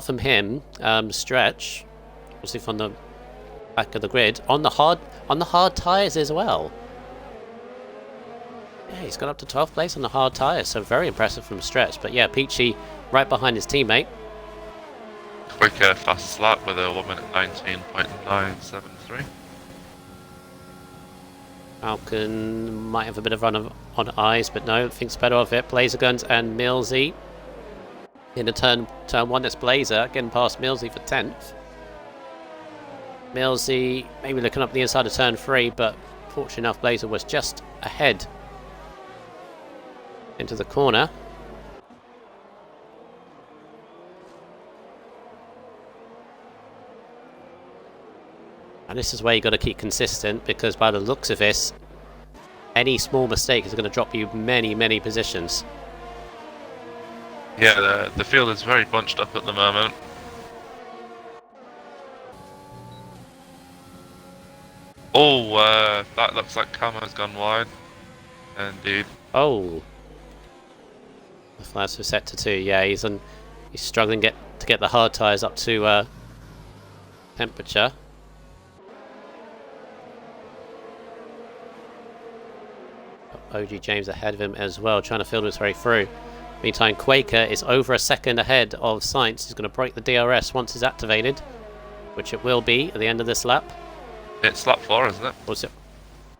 from him, Stretch, obviously from the back of the grid, on the hard tyres as well. Yeah, he's got up to 12th place on the hard tyres, so very impressive from Stretch. But yeah, Peachy right behind his teammate. Quicker fastest lap with a 1 minute 19.973. Falcon might have a bit of run on eyes, but no, thinks better of it. Blazer Guns and Millsy in the turn 1. That's Blazer getting past Millsy for 10th. Millsy maybe looking up the inside of turn 3, but fortunately enough, Blazer was just ahead into the corner. And this is where you've got to keep consistent, because by the looks of this, any small mistake is going to drop you many, many positions. Yeah, the field is very bunched up at the moment. Oh, that looks like Camo's gone wide. Indeed. Oh, the flaps are set to 2. Yeah, he's struggling to get the hard tyres up to temperature. OG James ahead of him as well, trying to field his way through. Meantime, Quaker is over a second ahead of Sainz. He's going to break the DRS once it's activated, which it will be at the end of this lap. It's lap 4, isn't it? Was it?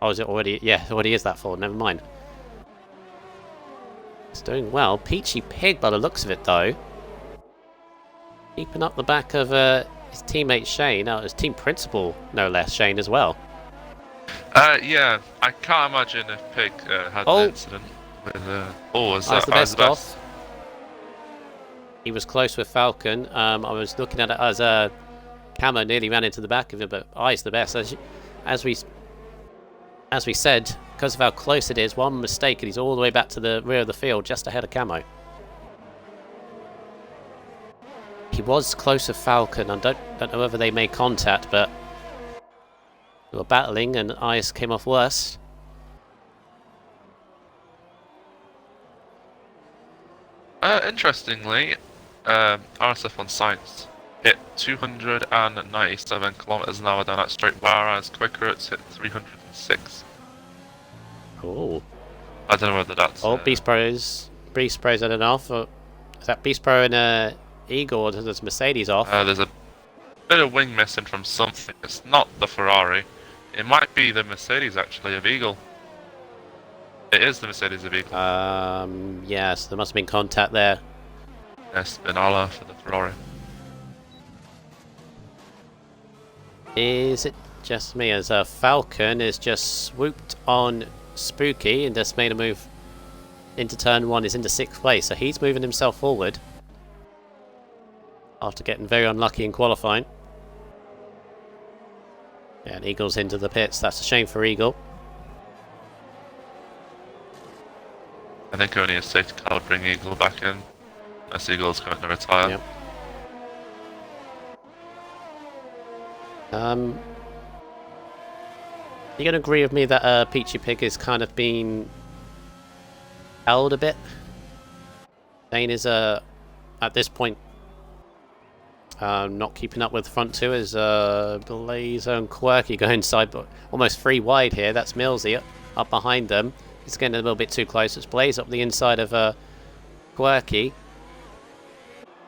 Oh, is it already? Yeah, it already is that 4. Never mind. It's doing well. Peachy Pig by the looks of it, though. Keeping up the back of his teammate Shane. His team principal, no less, Shane as well. Yeah, I can't imagine if Pig had an incident with. Was the that best the best? off? He was close with Falcon. I was looking at it as Camo nearly ran into the back of him, but I's the best. As we said, because of how close it is, one mistake and he's all the way back to the rear of the field, just ahead of Camo. He was close with Falcon. I don't know whether they made contact, but they were battling and I's came off worse. Interestingly, RSF1 Science hit 297 kilometers an hour down that straight, whereas Quick Routes hit 306. Oh. I don't know whether that's. Beast Pro's had an off. Is that Beast Pro and Eagle, or does Mercedes off? There's a bit of wing missing from something. It's not the Ferrari. It might be the Mercedes actually of Eagle. It is the Mercedes of Eagle. Yes, there must have been contact there. Yes, Spinala for the Ferrari. Is it just me as Falcon is just swooped on Spooky and just made a move into turn 1, is into 6th place, so he's moving himself forward after getting very unlucky in qualifying. Yeah, and Eagle's into the pits. That's a shame for Eagle. I think only a safety car will bring Eagle back in. Unless Eagle's going to retire. Yep. You gonna agree with me that Peachy Pig is kind of been held a bit? Dane is at this point not keeping up with the front two as Blaze and Quirky go inside, but almost 3 wide here. That's Millsy up behind them. He's getting a little bit too close. It's Blaze up the inside of Quirky.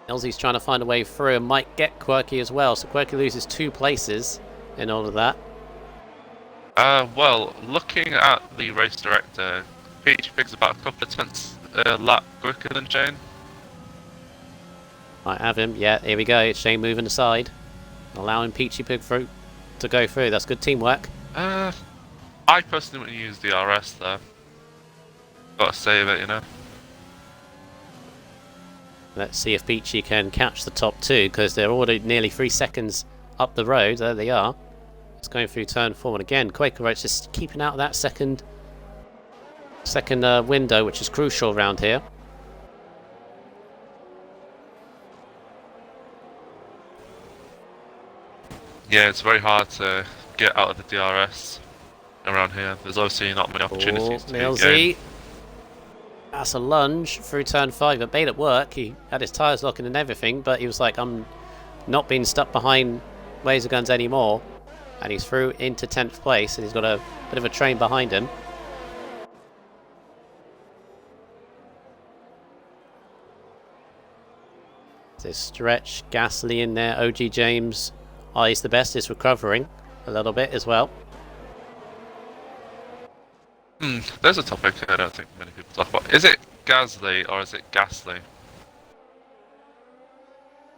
Millsy's trying to find a way through and might get Quirky as well. So Quirky loses 2 places in all of that. Well, looking at the race director, Peach Pig's about a couple of tenths lap quicker than Shane. Might have him. Yeah, here we go. It's Shane moving aside, allowing Peachy Pig through to go through. That's good teamwork. I personally wouldn't use the RS there. Gotta save it, you know. Let's see if Peachy can catch the top 2, because they're already nearly 3 seconds up the road. There they are. It's going through turn 4, and again, Quaker Roach just keeping out of that second window, which is crucial around here. Yeah, it's very hard to get out of the DRS around here. There's obviously not many opportunities to Millsy. That's a lunge through turn 5, but made it work. He had his tyres locking and everything, but he was like, I'm not being stuck behind laser guns anymore. And he's through into 10th place, and he's got a bit of a train behind him. There's Stretch, Gasly in there, OG James. He's the best, is recovering a little bit as well. There's a topic I don't think many people talk about. Is it Gasly or is it Gasly?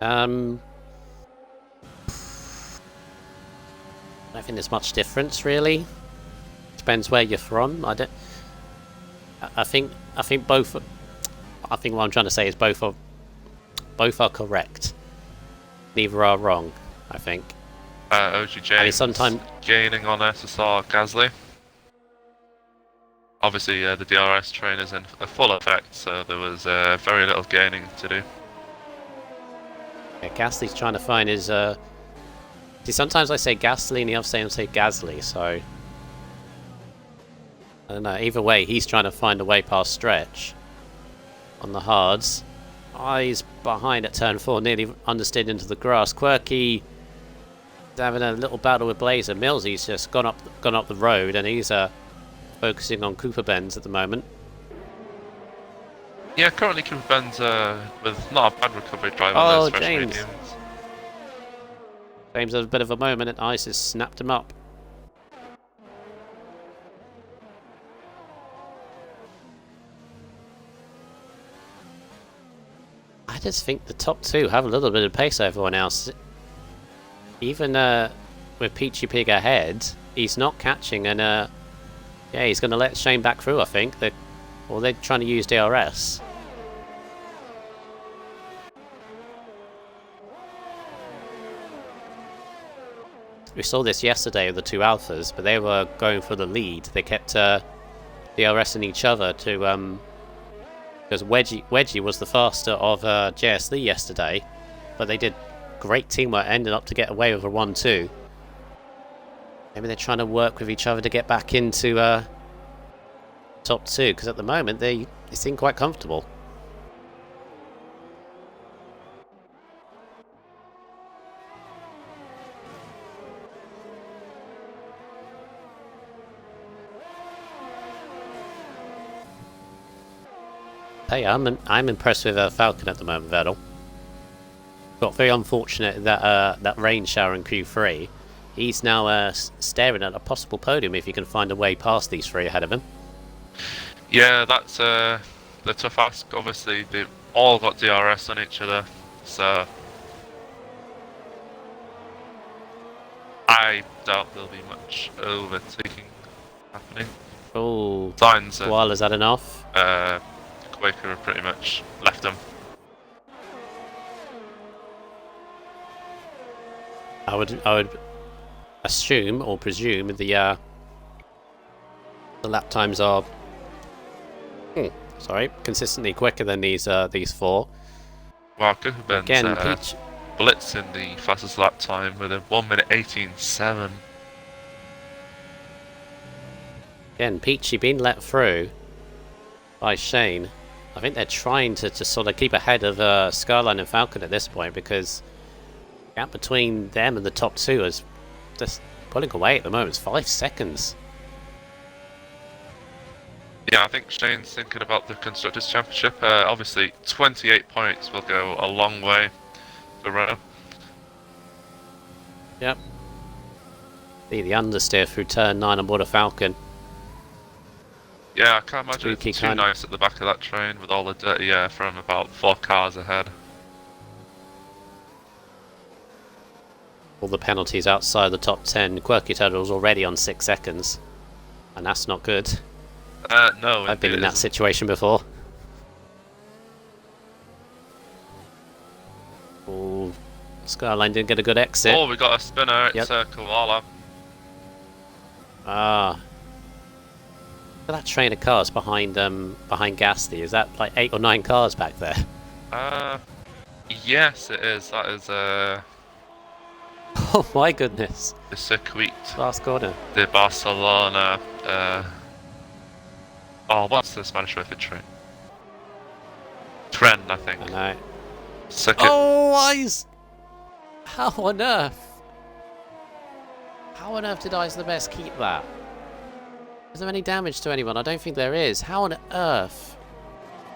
I don't think there's much difference really. Depends where you're from. I think both. I think what I'm trying to say is both are correct. Neither are wrong. I think. OG James sometimes gaining on SSR Gasly. Obviously, the DRS train is in a full effect, so there was very little gaining to do. Yeah, Gasly's trying to find his See, sometimes I say Gasly and the other time I say Gasly, so... I don't know, either way, he's trying to find a way past Stretch. On the hards. Oh, he's behind at turn 4, nearly understeered into the grass. Quirky having a little battle with Blazer. Millsy's just gone up the road, and he's focusing on Cooper Bends at the moment. Yeah, currently Cooper Bends with not a bad recovery drive on Oh, those fresh James. mediums. James had a bit of a moment, and Ice has snapped him up. I just think the top two have a little bit of pace over everyone else. Even with Peachy Pig ahead, he's not catching, and yeah, he's going to let Shane back through, I think. They're trying to use DRS. We saw this yesterday with the two Alphas, but they were going for the lead. They kept DRSing each other to... because Wedgie was the faster of JSD yesterday, but they did great teamwork, ended up to get away with a 1-2. Maybe they're trying to work with each other to get back into top 2, because at the moment they seem quite comfortable. Hey, I'm impressed with Falcon at the moment, Vettel. Got very unfortunate that that rain shower in Q3. He's now staring at a possible podium if he can find a way past these three ahead of him. Yeah, that's the tough ask. Obviously, they've all got DRS on each other, so I doubt there'll be much overtaking happening. Oh, Signs While is that enough? Quaker have pretty much left them. I would assume or presume the lap times are consistently quicker than these four. Well, Cooper Benz Again, Peach blitzing the fastest lap time with a 1:18.7. Again, Peachy being let through by Shane. I think they're trying to sort of keep ahead of Skyline and Falcon at this point, because the gap between them and the top two is just pulling away at the moment. It's 5 seconds. Yeah, I think Shane's thinking about the Constructors Championship. Obviously, 28 points will go a long way for Renault. Yep. See the understeer through turn 9 on board a Falcon. Yeah, I can't imagine Spooky it's too kind. nice at the back of that train with all the dirty air from about 4 cars ahead. All the penalties outside the top 10. Quirky Turtle's already on 6 seconds. And that's not good. No, I've been in that situation before. Oh, Skyline didn't get a good exit. Oh, we got a spinner. It's Yep. Koala. Ah. Look at that train of cars behind Gasly. Is that like 8 or 9 cars back there? Yes, it is. That is Oh my goodness. the Circuit Last corner. de Barcelona. Oh, what's the Spanish word for train? Tren, I think. I know. Circuit. Oh, Ice! How on earth? How on earth did Ice the Best keep that? Is there any damage to anyone? I don't think there is. How on earth?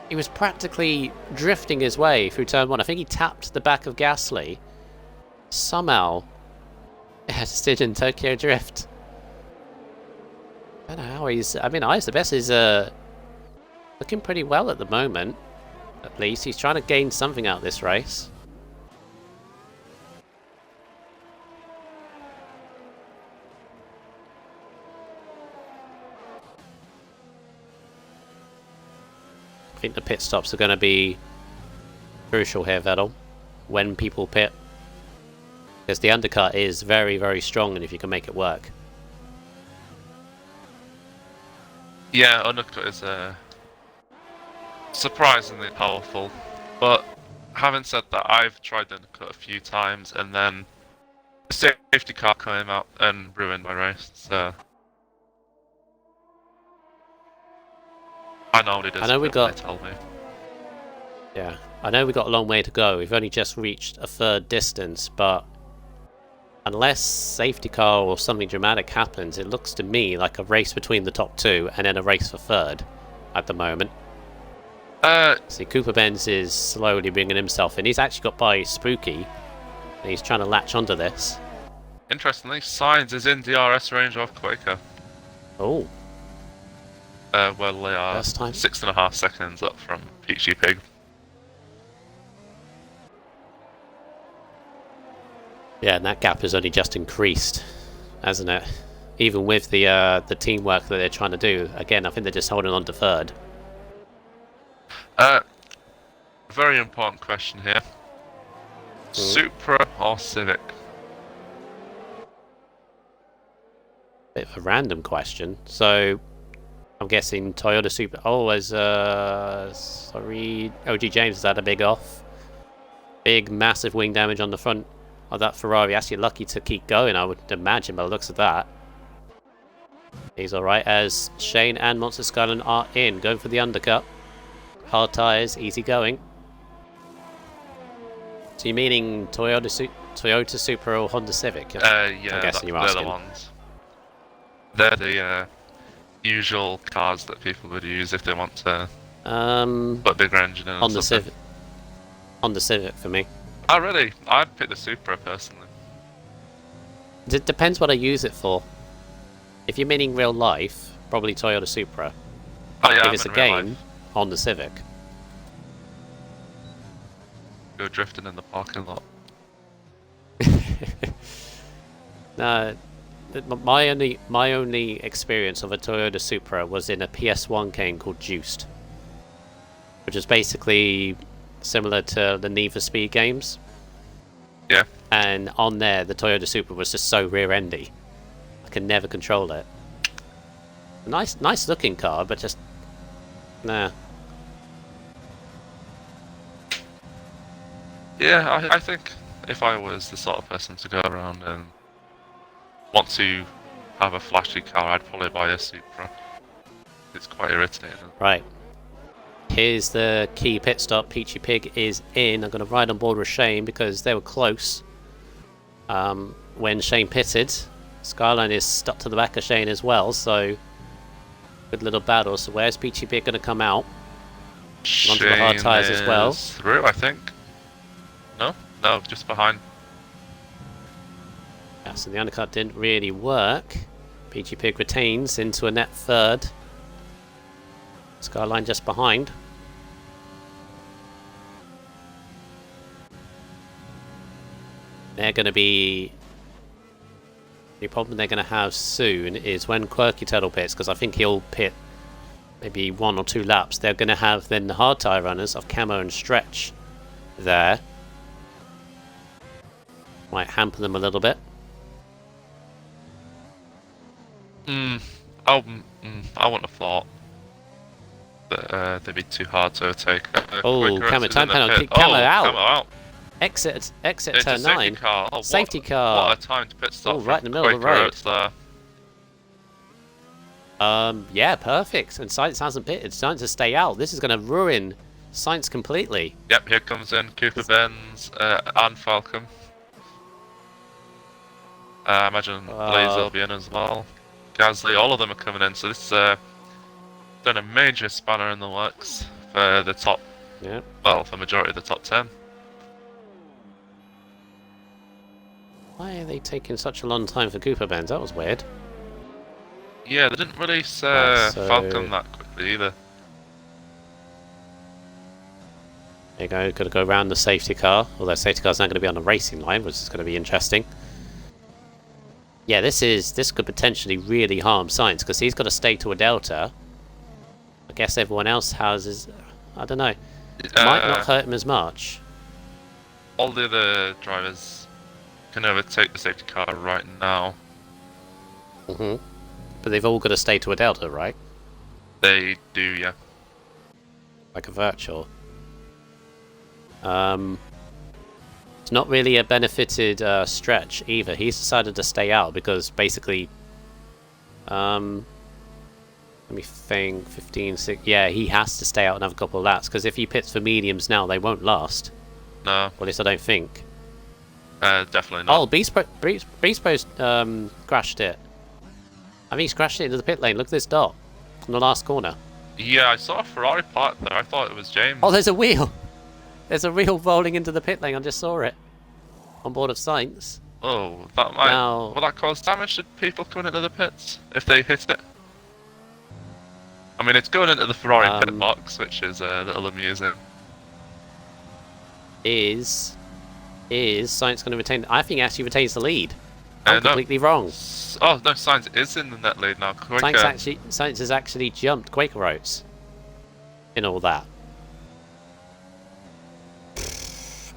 He was practically drifting his way through turn 1. I think he tapped the back of Gasly. Somehow. Yeah, still in Tokyo Drift. I don't know how he's... I mean, Ice the Best is looking pretty well at the moment. At least. He's trying to gain something out of this race. I think the pit stops are going to be crucial here, Vettel, when people pit. Because the undercut is very, very strong, and if you can make it work. Yeah, undercut is surprisingly powerful. But having said that, I've tried the undercut a few times, and then The safety car came out and ruined my race, so... I know what it is. I know we got... They tell me. Yeah, I know we got a long way to go. We've only just reached a third distance, but unless safety car or something dramatic happens, it looks to me like a race between the top two and then a race for third at the moment. See, Cooper Benz is slowly bringing himself in. He's actually got by Spooky, and he's trying to latch onto this. Interestingly, Signs is in DRS range of Quaker. Oh. Well, they are First time. 6.5 seconds up from Peachy Pig. Yeah, and that gap has only just increased, hasn't it? Even with the teamwork that they're trying to do. Again, I think they're just holding on to third. Very important question here. Supra or Civic? Bit of a random question. So, I'm guessing Toyota Supra... Oh, sorry, OG James has had a big off. Big, massive wing damage on the front of that Ferrari. Actually lucky to keep going, I would imagine, by the looks of that. He's alright, as Shane and Monster Skyline are in, going for the undercut. Hard tyres, easy going. So you're meaning Toyota Supra or Honda Civic? Yeah, I'm guessing you're they're asking. the ones. They're the usual cars that people would use if they want to put a bigger engine in. Honda Civic. Honda Civic for me. Oh really? I'd pick the Supra personally. It depends what I use it for. If you're meaning real life, probably Toyota Supra. Oh yeah, if it's a game, Honda Civic. Go drifting in the parking lot. No, my only experience of a Toyota Supra was in a PS1 game called Juiced, which is basically similar to the Need for Speed games. Yeah. And on there, the Toyota Supra was just so rear-endy. I could never control it. Nice looking car, but just... nah. Yeah, I think if I was the sort of person to go around and want to have a flashy car, I'd probably buy a Supra. It's quite irritating. Right. Here's the key pit stop. Peachy Pig is in. I'm going to ride on board with Shane because they were close when Shane pitted. Skyline is stuck to the back of Shane as well, so good little battle. So where's Peachy Pig going to come out? Onto the hard tyres as well. Through, I think. No, just behind. Yeah, so the undercut didn't really work. Peachy Pig retains into a net third. Skyline just behind. They're going to be... The problem they're going to have soon is when Quirky Turtle pits, because I think he'll pit maybe 1 or 2 laps, they're going to have then the hard tyre runners of Camo and Stretch there. Might hamper them a little bit. I wouldn't have thought that they'd be too hard to overtake. Oh, Camo time penalty. Camo out. Camo out. Exit It's turn 9. Car. Oh, Safety car. What a time to pit stop. Oh, right in the middle of the road. There. Yeah, perfect. And Science hasn't pitted. Science to stay out. This is going to ruin Science completely. Yep, here comes in Cooper Benz and Falcon. I imagine Blaze will be in as well. Gasly, all of them are coming in. So this is done a major spanner in the works for the top. Yeah. Well, for the majority of the top 10. Why are they taking such a long time for Cooper Benz? That was weird. Yeah, they didn't release So- Falcon that quickly either. There you go. Got to go around the safety car. Although safety car's not going to be on the racing line, which is going to be interesting. Yeah, this could potentially really harm Science because he's got to stay to a delta. I guess everyone else has I don't know. It might not hurt him as much. All the other drivers can overtake the safety car right now. But they've all got to stay to a delta, right? They do, yeah. Like a virtual. It's not really a benefited stretch either. He's decided to stay out because basically, let me think, 15, 6, yeah, he has to stay out another couple of laps because if he pits for mediums now, they won't last. No. Well, at least I don't think. Definitely not. Oh, Beast crashed it. I think he's crashed it into the pit lane. Look at this dot on the last corner. Yeah, I saw a Ferrari parked there. I thought it was James. Oh, there's a wheel. There's a wheel rolling into the pit lane. I just saw it on board of Sainz. Oh, that might... Now, will that cause damage to people coming into the pits if they hit it? I mean, it's going into the Ferrari pit box, which is a little amusing. Is Sainz going to retain? I think he actually retains the lead. I'm completely wrong. Oh no, Sainz is in the net lead now. Sainz has actually jumped Quaker Oats in all that.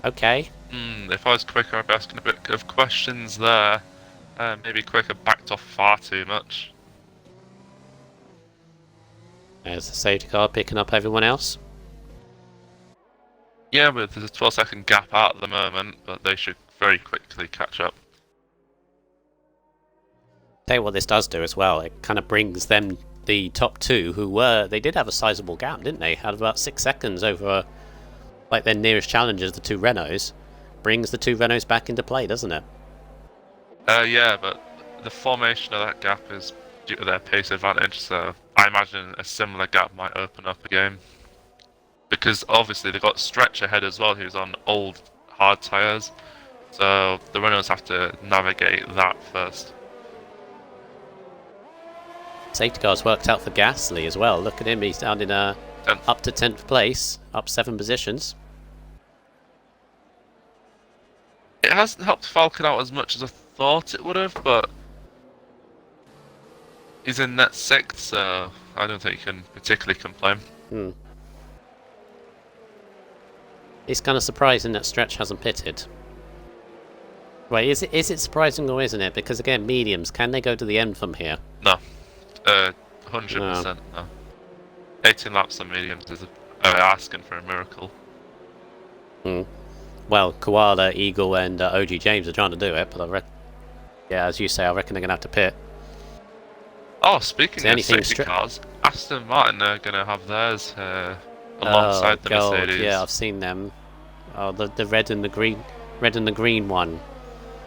Okay. If I was Quaker, I'd be asking a bit of questions there. Maybe Quaker backed off far too much. There's the safety car picking up everyone else. Yeah, but there's a 12-second gap out at the moment, but they should very quickly catch up. Tell you what this does do as well, it kind of brings them, the top two, they did have a sizable gap, didn't they? Had about 6 seconds over, like, their nearest challengers, the two Renaults. Brings the two Renaults back into play, doesn't it? Yeah, but the formation of that gap is due to their pace advantage, so I imagine a similar gap might open up again. Because obviously they've got Stretch ahead as well, who's on old, hard tyres. So the Renaults have to navigate that first. Safety car's worked out for Gasly as well. Look at him, he's down in up to 10th place, up 7 positions. It hasn't helped Falcon out as much as I thought it would have, but he's in net 6th, so I don't think he can particularly complain. It's kind of surprising that Stretch hasn't pitted. Wait, is it surprising or isn't it? Because again, mediums, can they go to the end from here? No. 100% no. 18 laps on mediums is asking for a miracle. Well, Koala, Eagle and OG James are trying to do it, but yeah, as you say, I reckon they're going to have to pit. Oh, speaking of safety cars, Aston Martin are going to have theirs alongside the Mercedes. Yeah, I've seen them. Oh, the red and the green one.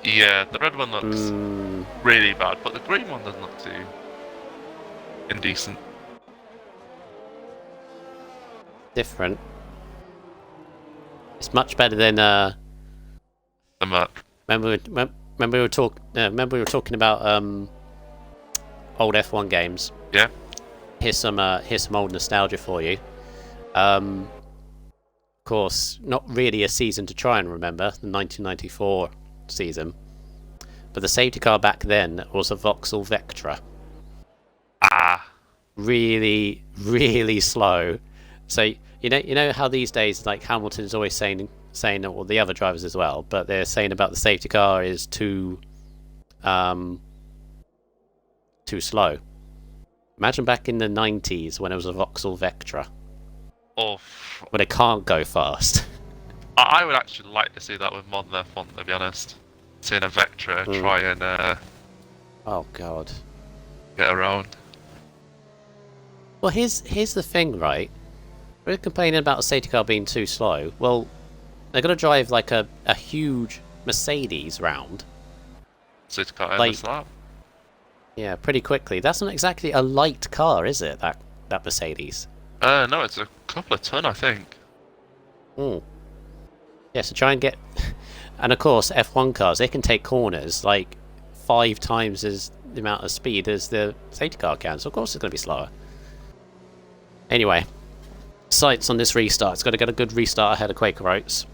Yeah, the red one looks really bad, but the green one doesn't look too indecent. Different. It's much better than the Merc. Remember we were talking about old F1 games. Yeah. Here's some old nostalgia for you. Of course, not really a season to try and remember, the 1994 season, but the safety car back then was a Vauxhall Vectra. Really, really slow. So you know how these days, like, Hamilton's always saying, or the other drivers as well, but they're saying about the safety car is too slow. Imagine back in the 90s when it was a Vauxhall Vectra. Oh, but it can't go fast. I would actually like to see that with modern F1, to be honest. Seeing a Vectra try and oh god, get around. Well, here's the thing, right? We're complaining about a safety car being too slow. Well, they're gonna drive like a huge Mercedes round. Safety car in the lap. Yeah, pretty quickly. That's not exactly a light car, is it? That Mercedes. No, it's a couple of ton, I think. Yeah, so try and get... And of course, F1 cars, they can take corners like 5 times as the amount of speed as the safety car can, so of course it's going to be slower. Anyway, sights on this restart. It's got to get a good restart ahead of Quaker Oats.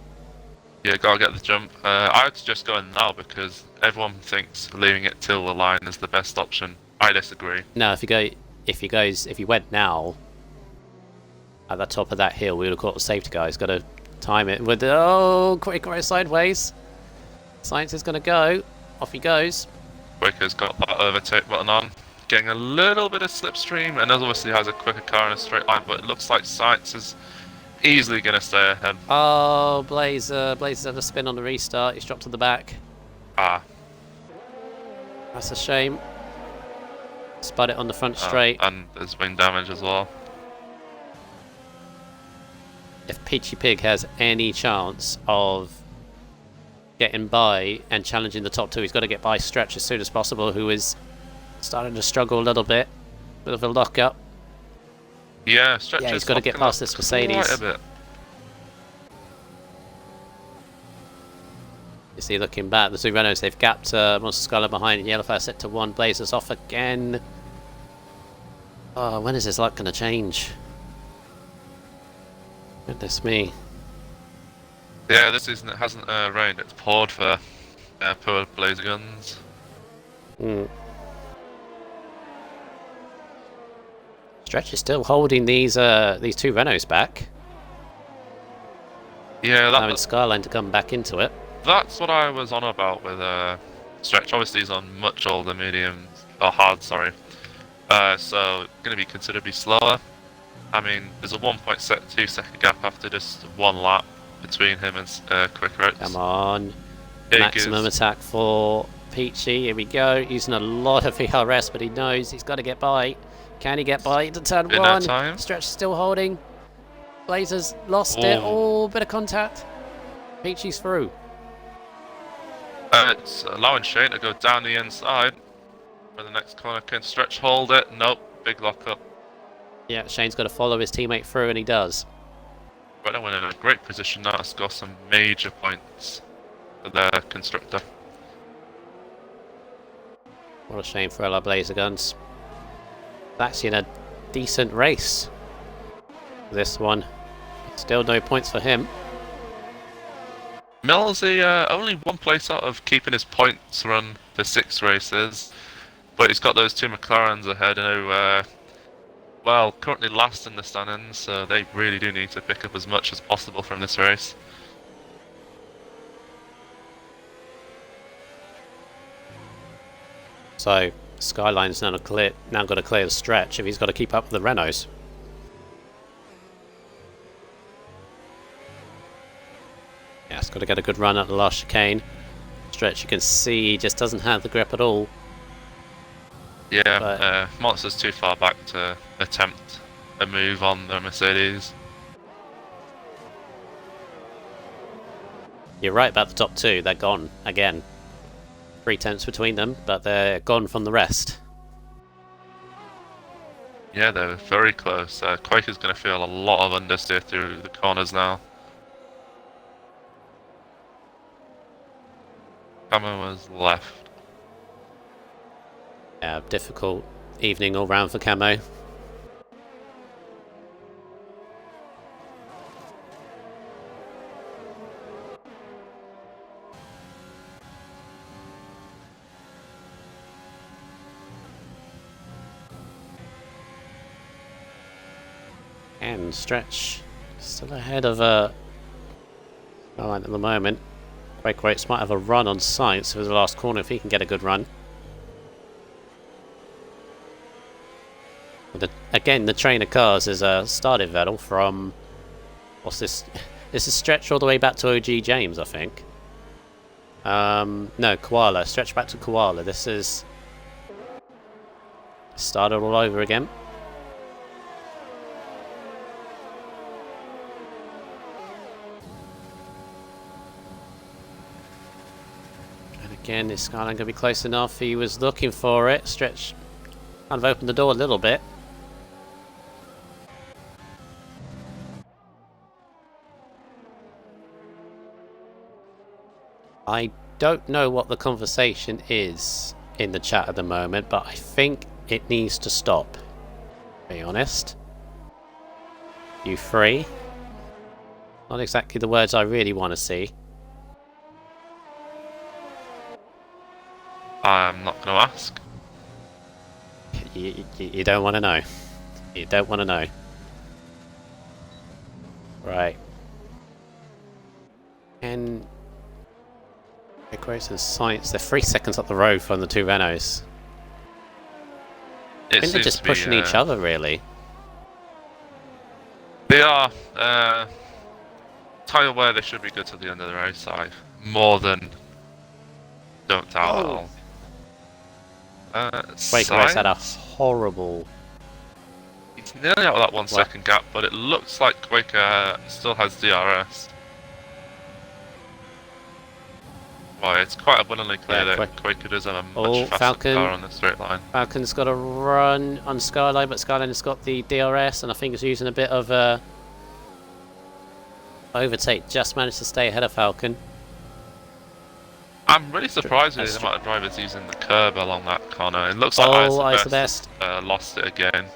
Yeah, gotta get the jump. I would suggest going now because everyone thinks leaving it till the line is the best option. I disagree. No, if you went now at the top of that hill, we would have caught the safety car. He's got to time it with Quaker Oats sideways. Science is going to go. Off he goes. Quaker's got that overtake button on, getting a little bit of slipstream, and obviously has a quicker car in a straight line. But it looks like Science is easily going to stay ahead. Oh, Blazer's had a spin on the restart. He's dropped to the back. Ah. That's a shame. Spud it on the front straight. And there's wing damage as well. If Peachy Pig has any chance of getting by and challenging the top two, he's got to get by Stretch as soon as possible, who is starting to struggle a little bit. Bit of a lock-up. Yeah, Stretch he's got to get past this Mercedes. Quite a bit. You see, looking back, the two Renaults, they've gapped Monster Skyline behind. Yellowfire set to 1. Blazers off again. Oh, when is his luck going to change? Goodness me. Yeah, this season it hasn't rained. It's poured for poor Blazer guns. Stretch is still holding these two Renaults back. Yeah, allowing Skyline to come back into it. That's what I was on about with Stretch. Obviously, he's on much older mediums, or hard, sorry. So going to be considerably slower. I mean, there's a 1.2 second gap after just one lap between him and Quick Routes. Come on. Maximum attack for Peachy. Here we go. Using a lot of VRS, but he knows he's got to get by. Can he get by into turn 1? Stretch still holding. Blazers lost it. Oh, bit of contact. Peachy's through. It's allowing Shane to go down the inside. For the next corner, can Stretch hold it? Nope, big lockup. Yeah, Shane's got to follow his teammate through, and he does. Renault in a great position now to score some major points for their Constructor. What a shame for our Blazer guns. That's in a decent race. This one. Still no points for him. Millsy only one place out of keeping his points run for 6 races. But he's got those two McLarens ahead who, well, currently last in the standings, so they really do need to pick up as much as possible from this race. So, Skyline's now got to clear the stretch if he's got to keep up with the Renaults. Yeah, it's got to get a good run at the last chicane. Stretch, you can see, just doesn't have the grip at all. Yeah, Monster's too far back to attempt a move on the Mercedes. You're right about the top two, they're gone again. 3 tenths between them, but they're gone from the rest. Yeah, they're very close. Quaker's going to feel a lot of understeer through the corners now. Camo was left. Yeah, difficult evening all round for Camo. And Stretch still ahead of Skyline at the moment. Quake Rates might have a run on Science for the last corner if he can get a good run. Again, the train of cars has started Vettel from... What's this? This is Stretch all the way back to OG James, I think. No, Koala. Stretch back to Koala. This is... started all over again. And again, is Skyline going to be close enough? He was looking for it. Stretch kind of opened the door a little bit. I don't know what the conversation is in the chat at the moment, but I think it needs to stop. To be honest. You free? Not exactly the words I really want to see. I'm not going to ask. You don't want to know. You don't want to know. Right. And... Equates and Science, they're 3 seconds up the road from the two Renaults. I think they're just pushing each other, really. They are. Tire where they should be good to the end of the race. I more than don't doubt at all. Quaker has had a horrible... He's nearly out of that 1 second gap, but it looks like Quaker still has DRS. Well, it's quite abundantly clear that Quaker does have a much faster car on the straight line. Falcon's got a run on Skyline, but Skyline has got the DRS, and I think it's using a bit of overtake. Just managed to stay ahead of Falcon. I'm really surprised with the amount of drivers using the curb along that corner. It looks like I's the best. Lost it again.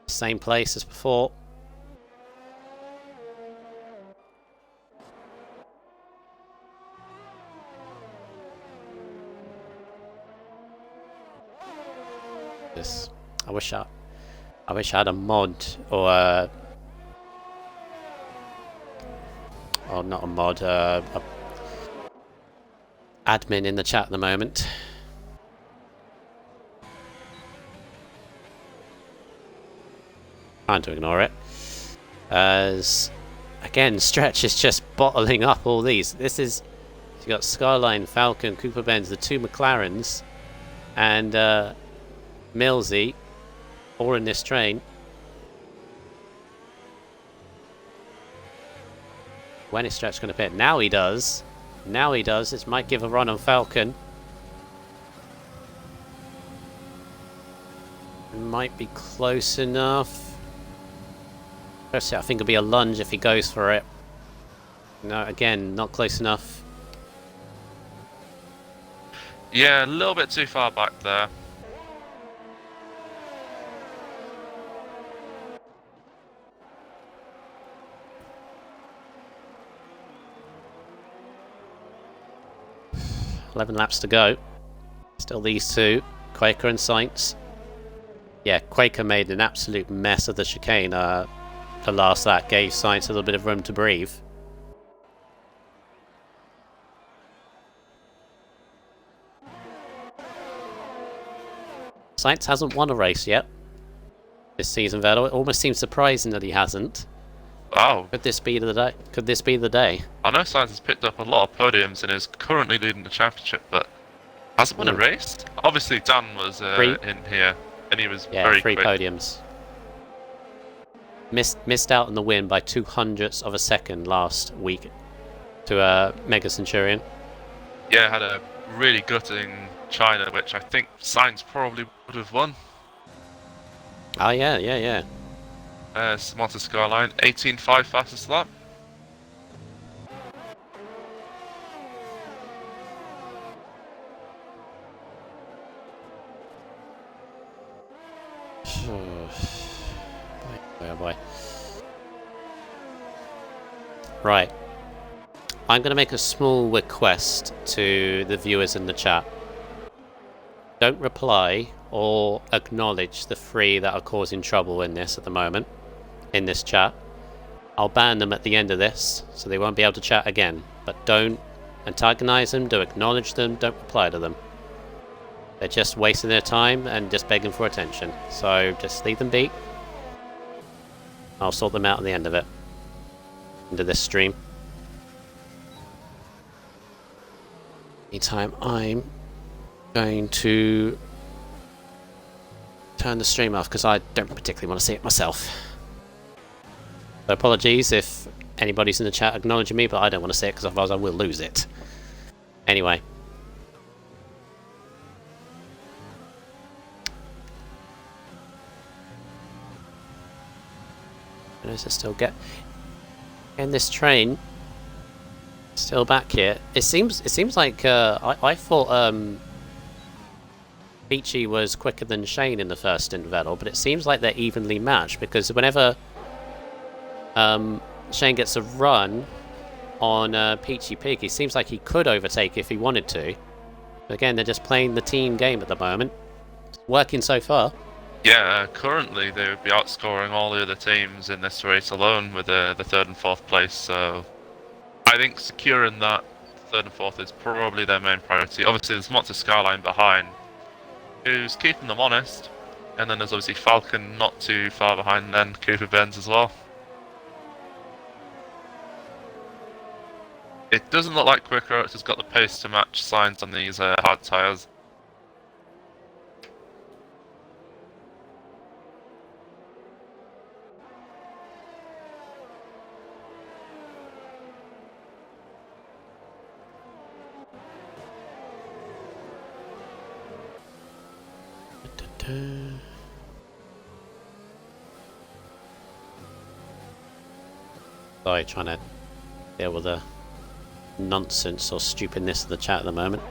Same place as before. This, I wish I had a mod or not a mod, a admin in the chat at the moment. Trying to ignore it. As again, Stretch is just bottling up all these. This is, you got Skyline, Falcon, Cooper Benz, the two McLarens, and Millsy, all in this train. When is Stretch going to pit? Now he does. Now he does. This might give a run on Falcon. It might be close enough. Firstly, I think it'll be a lunge if he goes for it. No, again, not close enough. Yeah, a little bit too far back there. $11 laps to go. Still these two, Quaker and Sainz. Yeah, Quaker made an absolute mess of the chicane. The last lap gave Sainz a little bit of room to breathe. Sainz hasn't won a race yet this season, Vettel. It almost seems surprising that he hasn't. Wow. Could this be the day? Could this be the day? I know Sainz has picked up a lot of podiums and is currently leading the championship, but hasn't won a race? Obviously, Dan was in here, and he was very quick. 3 podiums. Missed out on the win by 0.02 of a second last week to Mega Centurion. Yeah, had a really gutting China, which I think Sainz probably would have won. Oh yeah. Monster Skyline, 18.5 fastest lap. Boy. Right. I'm going to make a small request to the viewers in the chat. Don't reply or acknowledge the 3 that are causing trouble in this at the moment, in this chat. I'll ban them at the end of this, so they won't be able to chat again. But don't antagonize them, don't acknowledge them, don't reply to them. They're just wasting their time and just begging for attention. So just leave them be. I'll sort them out at the end of it. Into this stream. Meantime, I'm going to turn the stream off because I don't particularly want to see it myself. So apologies if anybody's in the chat acknowledging me, but I don't want to see it because otherwise I will lose it. Anyway. Does it still get in this train? Still back here. It seems like I thought Peachy was quicker than Shane in the first stint, Vettel, but it seems like they're evenly matched because whenever Shane gets a run on Peachy Pig, he seems like he could overtake if he wanted to. But again, they're just playing the team game at the moment. It's working so far. Yeah, currently they would be outscoring all the other teams in this race alone with the 3rd and 4th place, so I think securing that 3rd and 4th is probably their main priority. Obviously there's Monster Skyline behind, who's keeping them honest, and then there's obviously Falcon not too far behind, and then Cooper Benz as well. It doesn't look like Quicker Oats has got the pace to match Signs on these hard tyres. Sorry, trying to deal with the nonsense or stupidness of the chat at the moment.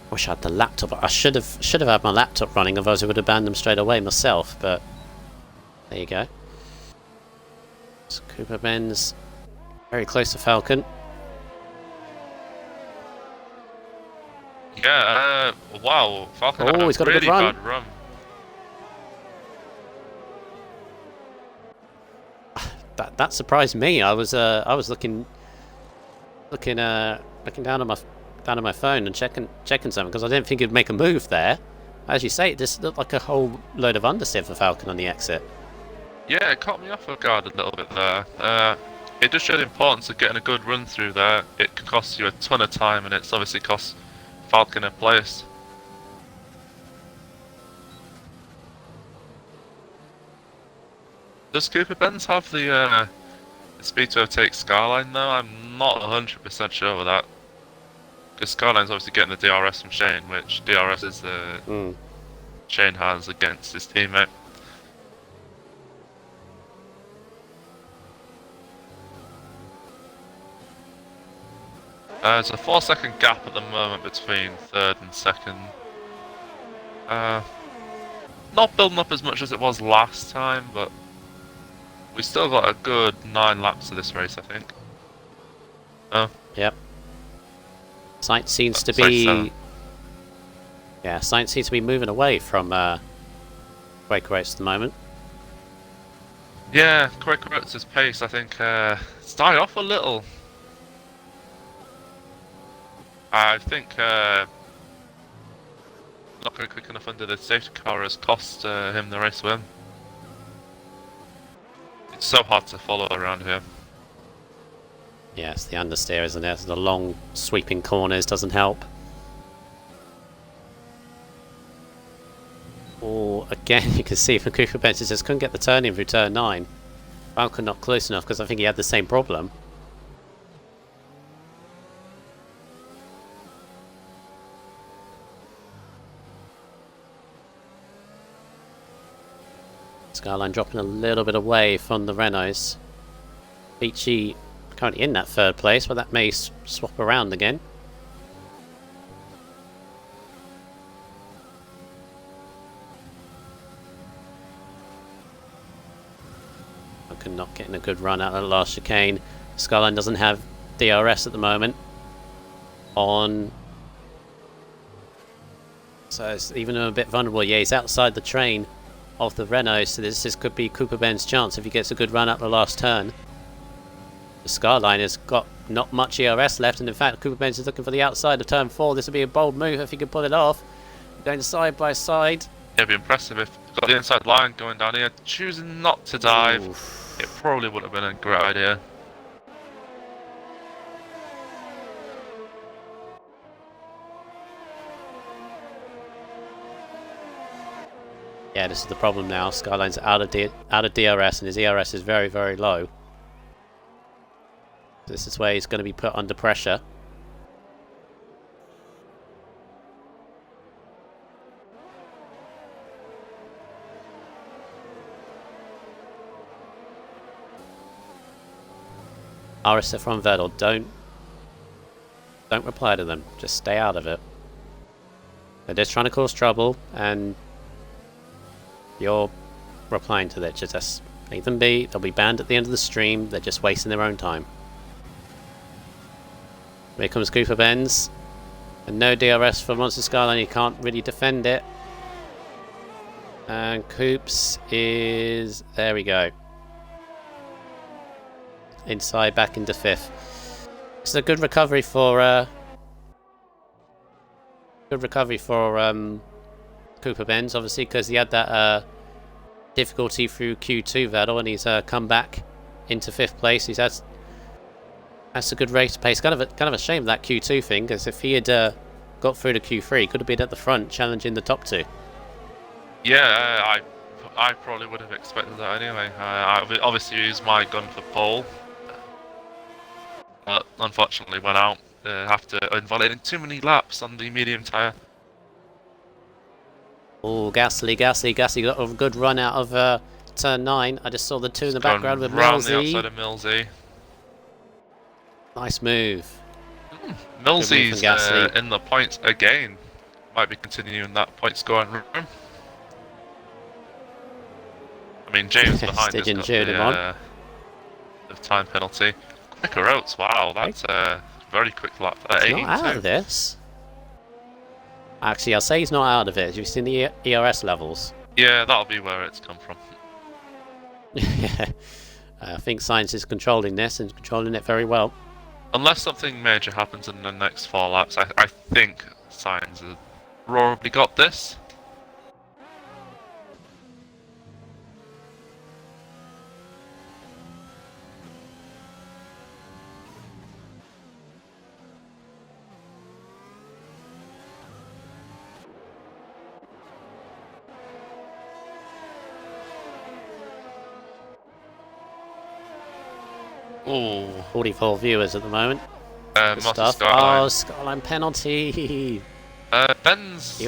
Wish I had the laptop. I should have had my laptop running, otherwise I would have banned them straight away myself. But there you go. So Cooper Benz very close to Falcon. Yeah, wow, Falcon had He's got a really good run. bad run. That surprised me. I was looking down on my phone and checking something because I didn't think it'd make a move there. As you say, it just looked like a whole load of understeer for Falcon on the exit. Yeah, it caught me off guard a little bit there. It does show the importance of getting a good run through there. It can cost you a ton of time, and it's obviously cost Falcon a place. Does Cooper Benz have the speed to overtake Skyline though? I'm not 100% sure with that. Because Skyline's obviously getting the DRS from Shane, which DRS is the Shane has against his teammate. There's a 4-second gap at the moment between third and second. Not building up as much as it was last time, but we still got a good 9 laps of this race, I think. Yep. Sainz seems to be... Yeah, Sainz seems to be moving away from Quaker Oats at the moment. Yeah, Quaker Oats' pace, I think, started off a little. I think not going quick enough under the safety car has cost him the race win. It's so hard to follow around here. Yeah, it's the understeer, isn't it? The long sweeping corners doesn't help. Or again, you can see from Cooper Benz just couldn't get the turn in through turn 9. Falcon not close enough because I think he had the same problem. Skyline dropping a little bit away from the Renaults. Beachy currently in that third place, but that may swap around again. Falcon not getting a good run out of the last chicane. Skyline doesn't have DRS at the moment on, so it's even a bit vulnerable. Yeah, he's outside the train of the Renault, so this could be Cooper Ben's chance if he gets a good run out the last turn. The Skyline has got not much ERS left, and in fact Cooper Benz is looking for the outside of turn 4. This would be a bold move if he could pull it off. Going side by side. It'd be impressive if he got the inside line going down here, choosing not to dive. Oof. It probably would have been a great idea. Yeah, this is the problem now. Skyline's out of DRS, and his ERS is very, very low. This is where he's going to be put under pressure. RSF1 Vettel, don't reply to them. Just stay out of it. They're just trying to cause trouble, and you're replying to that. Just leave them be. They'll be banned at the end of the stream. They're just wasting their own time. Here comes Cooper Benz. And no DRS for Monster Skyline. You can't really defend it. And Coops is... There we go. Inside, back into 5th. It's a good recovery for... Cooper Benz, obviously, because he had that difficulty through Q2 Vettel, and he's come back into 5th place. He's had That's a good race pace. Kind of a shame that Q2 thing, because if he had got through to Q3, he could have been at the front challenging the top two. Yeah, I probably would have expected that anyway. I obviously used my gun for pole, but unfortunately went out after invalidating too many laps on the medium tyre. Oh, Gasly got a good run out of turn 9. I just saw the two in the background with round the Millsy. outside of Millsy. Nice move. Millsy's in the points again. Might be continuing that point scoring room. I mean, James behind has got the time penalty. Quicker outs, wow, that's a very quick lap. He's not out of this. Actually, I'll say he's not out of it. You've seen the ERS levels. Yeah, that'll be where it's come from. Yeah, I think Sainz is controlling this and controlling it very well. Unless something major happens in the next 4 laps, I think Sainz has probably got this. Ooh, 44 viewers at the moment. Stuff. Oh, Skyline penalty. Ben's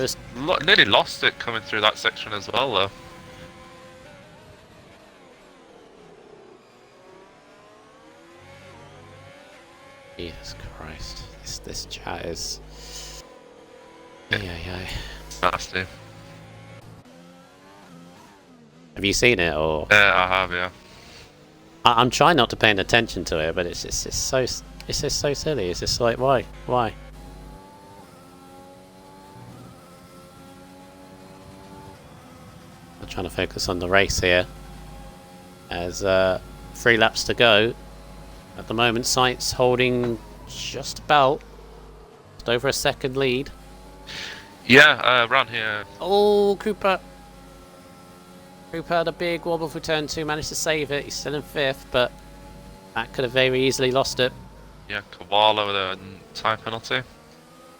nearly lost it coming through that section as well, though. Jesus Christ, this chat is. Yeah. Nasty. Have you seen it or? I have, yeah. I'm trying not to pay attention to it, but it's just so silly. It's just like why? I'm trying to focus on the race here. As 3 laps to go. At the moment, Sainz holding just over a second lead. Yeah, around here. Oh, Cooper had a big wobble for turn 2, managed to save it. He's still in 5th, but that could have very easily lost it. Yeah, Koala with a time penalty.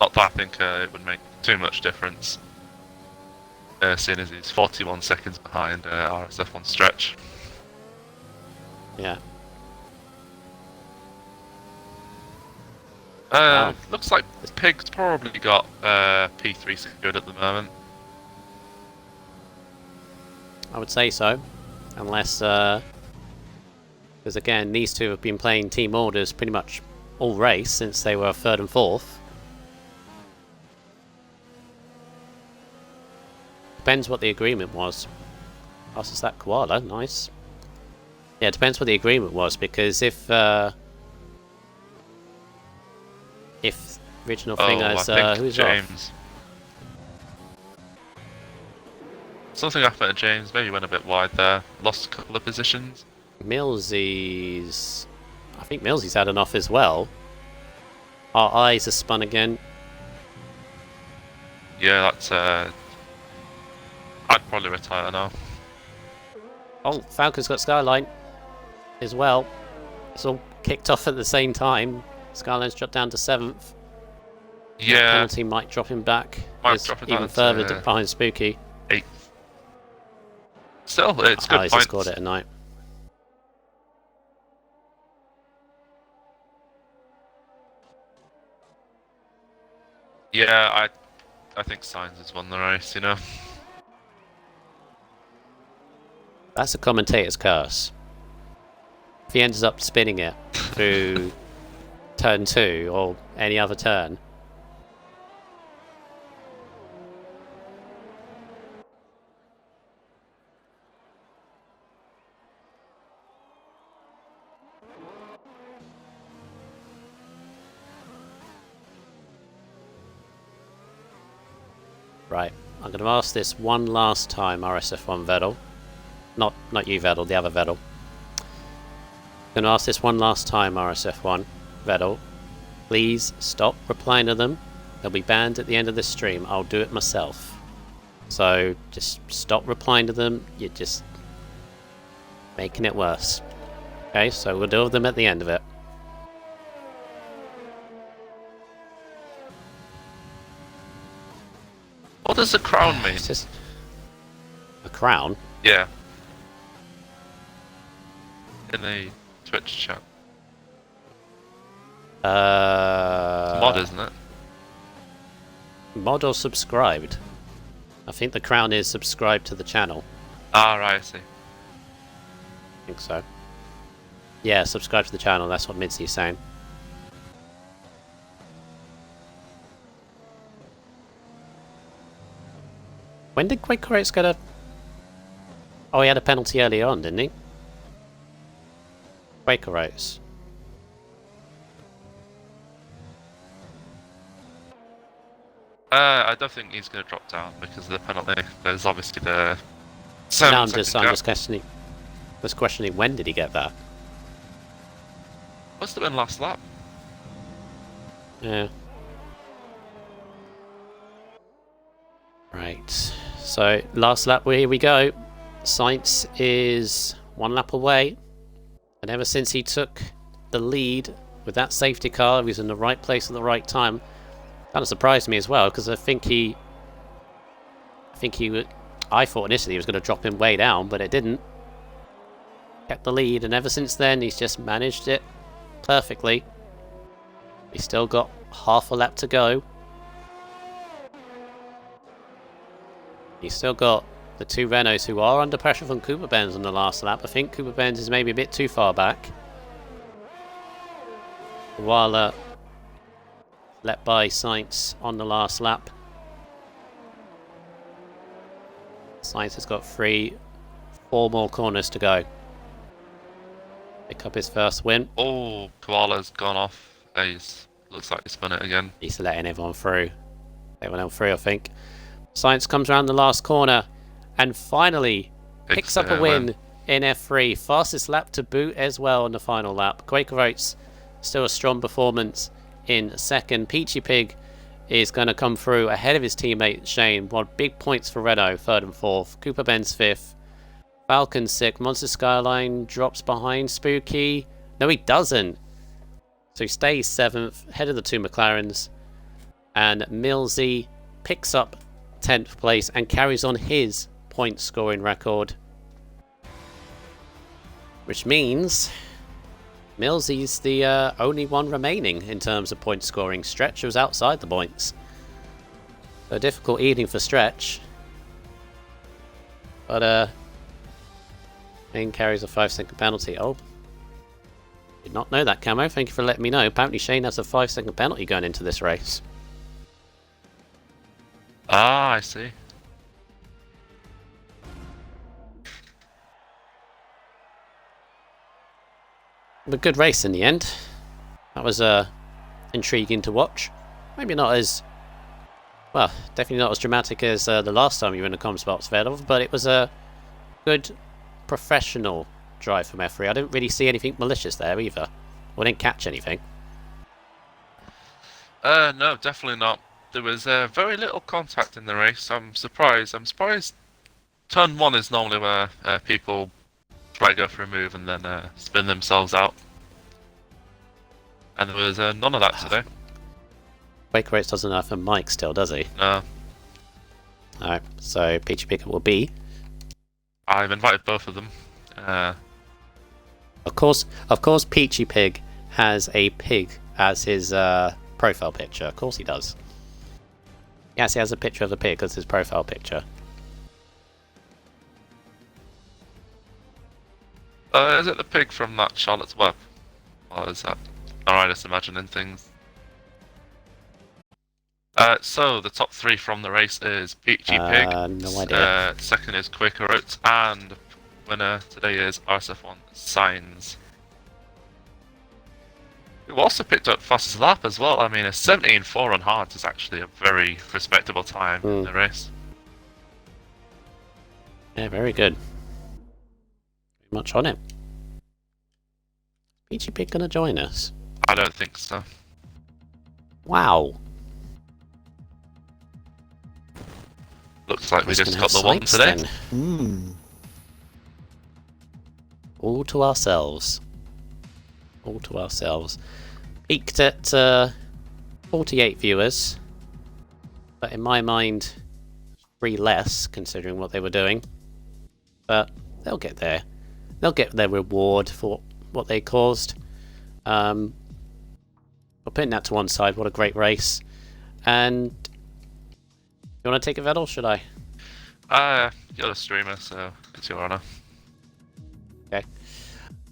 Not that I think it would make too much difference, seeing as he's 41 seconds behind RSF1 stretch. Yeah. Wow. Looks like Pig's probably got P3 secured at the moment. I would say so, unless because again these two have been playing team orders pretty much all race since they were 3rd and 4th. Depends what the agreement was. Passes that Koala, nice. Yeah, it depends what the agreement was, because if original fingers who's James. off? Something happened to James, maybe went a bit wide there. Lost a couple of positions. Millsy's... I think Millsy's had enough as well. Our eyes are spun again. Yeah, that's... I'd probably retire now. Oh, Falcon's got Skyline as well. It's all kicked off at the same time. Skyline's dropped down to 7th. Yeah. The penalty might drop him back. Even further behind Spooky. 8th. Still, it's good points. He's scored it at night. Yeah, I think Sainz has won the race, you know. That's a commentator's curse. If he ends up spinning it through turn 2 or any other turn. Right, I'm going to ask this one last time, RSF1 Vettel. Not you, Vettel, the other Vettel. I'm going to ask this one last time, RSF1 Vettel. Please stop replying to them. They'll be banned at the end of this stream. I'll do it myself. So just stop replying to them. You're just making it worse. Okay, so we'll deal with them at the end of it. What does the crown mean? It's just a crown. Yeah. In the Twitch chat. It's a mod, isn't it? Mod or subscribed? I think the crown is subscribed to the channel. Ah, right, I see. I think so. Yeah, subscribe to the channel, that's what Midsy's saying. When did Quakerates get a... Oh, he had a penalty early on, didn't he? Quakerates. I don't think he's going to drop down because of the penalty. There's obviously the... No, I'm just questioning... Just questioning when did he get that? Must have been last lap. Yeah. Right. So, last lap, here we go. Sainz is 1 lap away. And ever since he took the lead with that safety car, he was in the right place at the right time. Kind of surprised me as well, because I thought initially he was going to drop him way down, but it didn't. Kept the lead, and ever since then he's just managed it perfectly. He's still got half a lap to go. He's still got the 2 Renaults who are under pressure from Cooper Benz on the last lap. I think Cooper Benz is maybe a bit too far back. While let by Sainz on the last lap. Sainz has got 4 more corners to go. Pick up his first win. Oh, Koala's gone off. Looks like he spun it again. He's letting everyone through. Everyone else through, I think. Sainz comes around the last corner and finally picks up a win in F3. Fastest lap to boot as well on the final lap. Quakerates, still a strong performance in second. Peachy Pig is going to come through ahead of his teammate Shane. Big points for Renault, 3rd and 4th. Cooper Benz 5th. Falcon 6th. Monster Skyline drops behind Spooky. No, he doesn't. So he stays 7th, ahead of the 2 McLarens. And Millsy picks up 10th place and carries on his point scoring record. Which means Millsy's the only one remaining in terms of point scoring. Stretch was outside the points. So a difficult evening for Stretch. But Shane carries a 5-second penalty. Oh. Did not know that, Camo. Thank you for letting me know. Apparently Shane has a 5-second penalty going into this race. Ah, I see. But good race in the end. That was intriguing to watch. Maybe not as... Well, definitely not as dramatic as the last time you were in the Comspot Svedov, but it was a good professional drive from F3. I didn't really see anything malicious there either. Or didn't catch anything. No, definitely not. There was very little contact in the race. I'm surprised. Turn 1 is normally where people try to go for a move and then spin themselves out. And there was none of that today. Quakerates doesn't have a mic still, does he? No. Alright, so Peachy Pig will be. I've invited both of them. Of course, Peachy Pig has a pig as his profile picture. Of course he does. Yes, he has a picture of a pig as his profile picture. Is it the pig from that Charlotte's Web? Or is that... Alright, just imagining things. So, the top 3 from the race is Peachy Pig. No idea. Second is Quakerates, and winner today is RSF1 Signs. Who also picked up fastest lap as well. I mean, a 17.4 on hard is actually a very respectable time in the race. Yeah, very good. Very much on it. Peachy Pig gonna join us? I don't think so. Wow. Looks like we just got the one today. All to ourselves. All to ourselves. Peaked at 48 viewers. But in my mind, 3 less, considering what they were doing. But they'll get there. They'll get their reward for what they caused. But putting that to one side, what a great race. And you want to take it, Vettel, should I? You're the streamer, so it's your honor. Okay.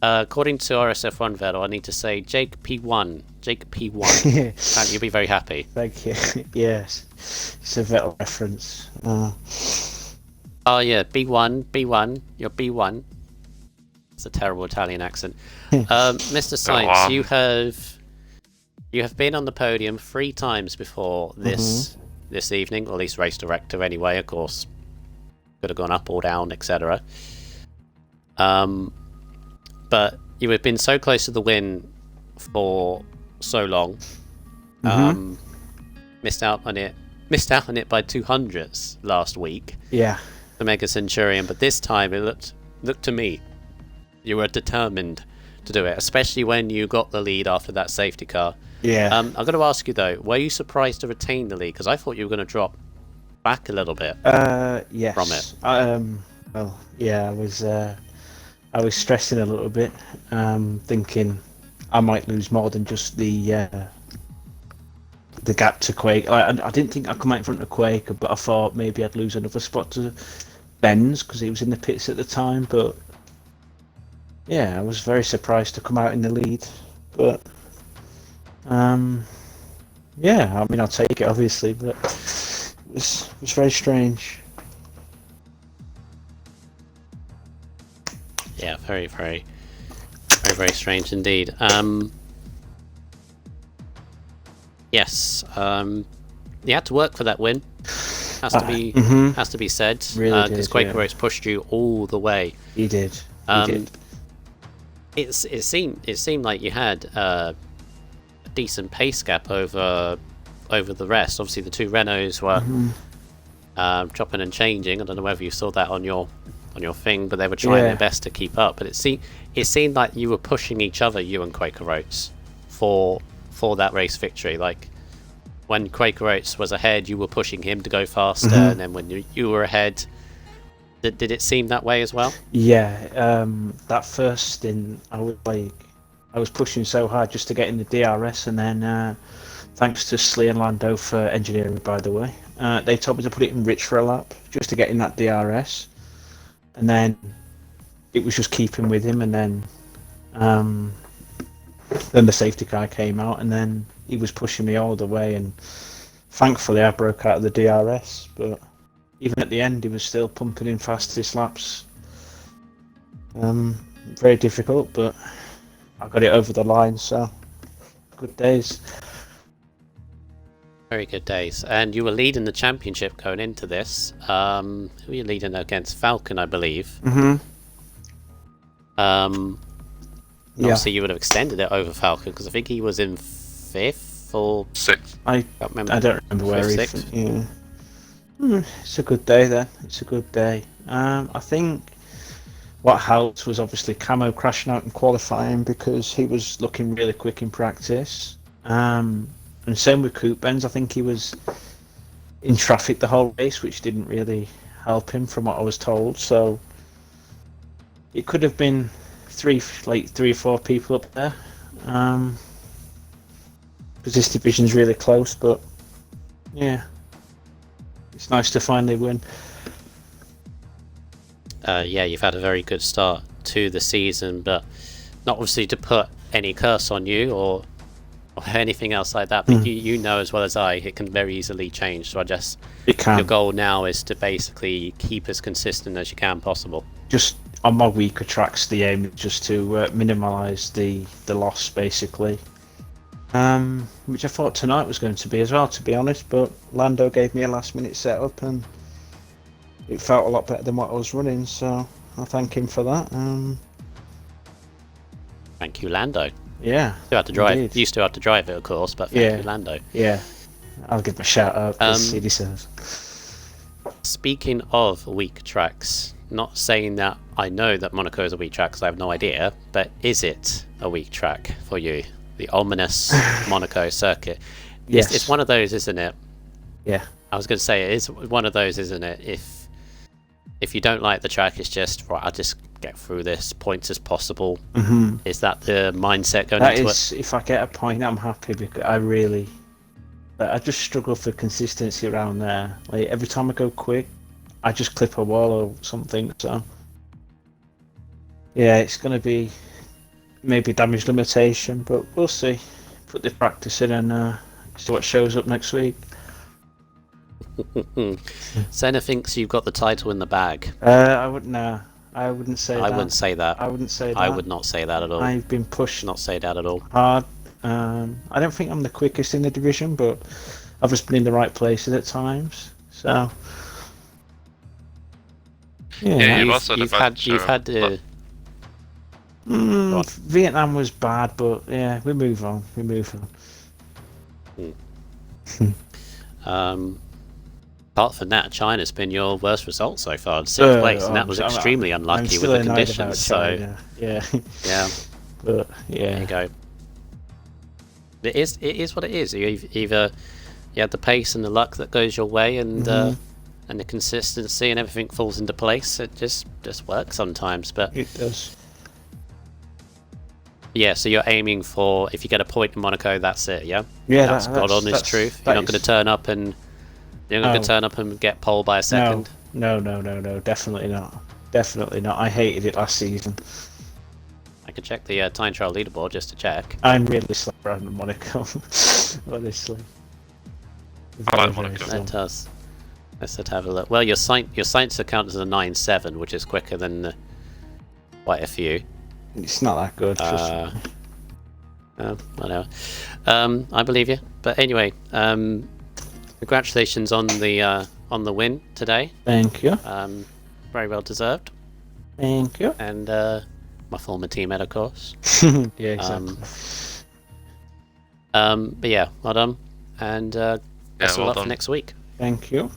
According to RSF1, Vettel, I need to say Jake P1. Jake P1. And you'll be very happy. Thank you. Yes, it's a Vettel reference. Oh yeah, B1. You're B1. It's a terrible Italian accent. Mr. Sainz, you have been on the podium 3 times before this evening, or at least race director anyway, of course. Could have gone up or down, etc. But you have been so close to the win for so long. Missed out on it by 200ths last week. Yeah. The Mega Centurion, but this time it looked to me you were determined to do it, especially when you got the lead after that safety car. Yeah. I'm going to ask you though, were you surprised to retain the lead? Because I thought you were going to drop back a little bit. Yes. From it. Well, yeah, I was stressing a little bit, thinking I might lose more than just the gap to Quake. I didn't think I'd come out in front of Quake, but I thought maybe I'd lose another spot to Benz because he was in the pits at the time. But yeah, I was very surprised to come out in the lead. But yeah, I mean, I'll take it obviously, but it was very strange. Yeah, very, very, very, very strange indeed. Yes, you had to work for that win. Has to be said. Really because did, Quaker yeah. Oats pushed you all the way. He did. It seemed like you had a decent pace gap over the rest. Obviously, the 2 Renaults were chopping and changing. I don't know whether you saw that on your thing, but they were trying their best to keep up. But it seemed like you were pushing each other, you and Quaker Oats, for that race victory. Like when Quaker Oats was ahead, you were pushing him to go faster, and then when you were ahead, did it seem that way as well? Yeah, that first stint, I was pushing so hard just to get in the DRS, and then thanks to Slee and Lando for engineering, by the way, they told me to put it in rich for a lap just to get in that DRS. And then it was just keeping with him, and then the safety car came out, and then he was pushing me all the way, and thankfully I broke out of the DRS. But even at the end, he was still pumping in fastest laps. Very difficult, but I got it over the line, so good days. Very good days. And you were leading the championship going into this. Who were you leading against? Falcon, I believe. Obviously, you would have extended it over Falcon because I think he was in 5th or 6th. I don't remember where he. Yeah. It's a good day then. It's a good day. I think what helped was obviously Camo crashing out in qualifying because he was looking really quick in practice. And same with Coop Benz. I think he was in traffic the whole race, which didn't really help him from what I was told. So it could have been 3 or 4 people up there. Because this division's really close, but yeah, it's nice to finally win. Yeah, you've had a very good start to the season, but not obviously to put any curse on you or anything else like that, but you know as well as I, it can very easily change. So I just, your goal now is to basically keep as consistent as you can possible. Just on my weaker tracks, the aim is just to minimise the loss, basically. Which I thought tonight was going to be as well, to be honest, but Lando gave me a last minute setup and it felt a lot better than what I was running, so I thank him for that. Thank you, Lando. Yeah, still have to drive. indeed. You still have to drive it, of course, but thank you, Lando. Yeah, I'll give him a shout out because he deserves. Speaking of weak tracks, not saying that I know that Monaco is a weak track because I have no idea, but is it a weak track for you? The ominous Monaco circuit. Yes. It's one of those, isn't it? Yeah. I was going to say, it is one of those, isn't it? If you don't like the track, it's just, right, I'll just get through this, points as possible. Mm-hmm. Is that the mindset going That into is, if I get a point, I'm happy, because I just struggle for consistency around there. Like, every time I go quick, I just clip a wall or something, so... Yeah, it's going to be maybe damage limitation, but we'll see. Put the practice in and see what shows up next week. it? Senna thinks you've got the title in the bag. I wouldn't say that. I wouldn't say that. I wouldn't say that. I would not say that at all. I've been pushed Not say that at all. hard. I don't think I'm the quickest in the division, but I've just been in the right places at times. So... Yeah, you've had the... Vietnam was bad, but yeah, we move on. Apart from that, China's been your worst result so far, 6th place, and that was extremely unlucky with the conditions. So yeah, but yeah, there you go. It is what it is. Either you have the pace and the luck that goes your way, and the consistency, and everything falls into place. It just works sometimes, but it does. Yeah, so you're aiming for, if you get a point in Monaco, that's it, yeah? Yeah, that's God honest truth. You're not going to turn up and get pole by a second. No, definitely not. I hated it last season. I could check the time trial leaderboard just to check. I'm really slow around Monaco, honestly. I like Monaco. Let's have a look. Well, your science account is a 9.7, which is quicker than quite a few. It's not that good. Whatever. I believe you. But anyway, congratulations on the win today. Thank you. Very well deserved. Thank you. And my former teammate, of course. Yeah, exactly. But yeah, well done. And best of luck for next week. Thank you.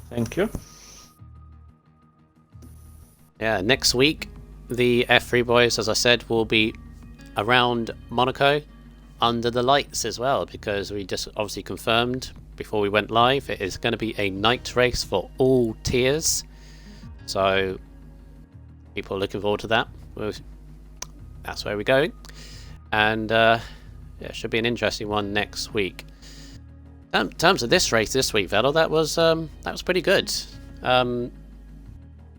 Yeah, next week, the F3 boys, as I said, will be around Monaco under the lights as well, because we just obviously confirmed before we went live it is going to be a night race for all tiers. So people are looking forward to that. That's where we're going. And yeah, it should be an interesting one next week. In terms of this race this week, Vettel, that was pretty good.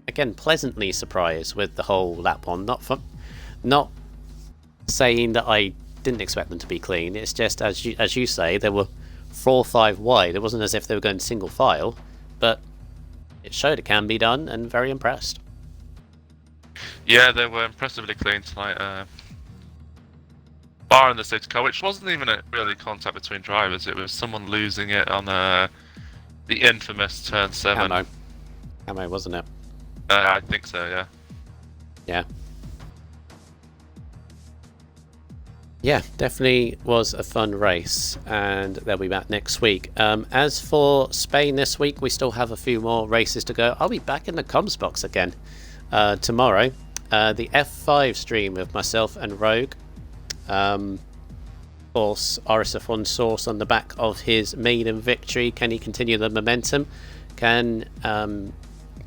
Again, pleasantly surprised with the whole lap one. Not saying that I didn't expect them to be clean. It's just as you say, they were 4 or 5 wide. It wasn't as if they were going single file, but it showed it can be done, and very impressed. Yeah, they were impressively clean tonight. Bar in the safety car, which wasn't even really contact between drivers. It was someone losing it on the infamous turn 7. Camo, wasn't it? I think so, yeah. Yeah, definitely was a fun race, and they'll be back next week. As for Spain this week, we still have a few more races to go. I'll be back in the comms box again tomorrow. The F5 stream with myself and Rogue. Of course, RSF1 source on the back of his maiden victory. Can he continue the momentum? Can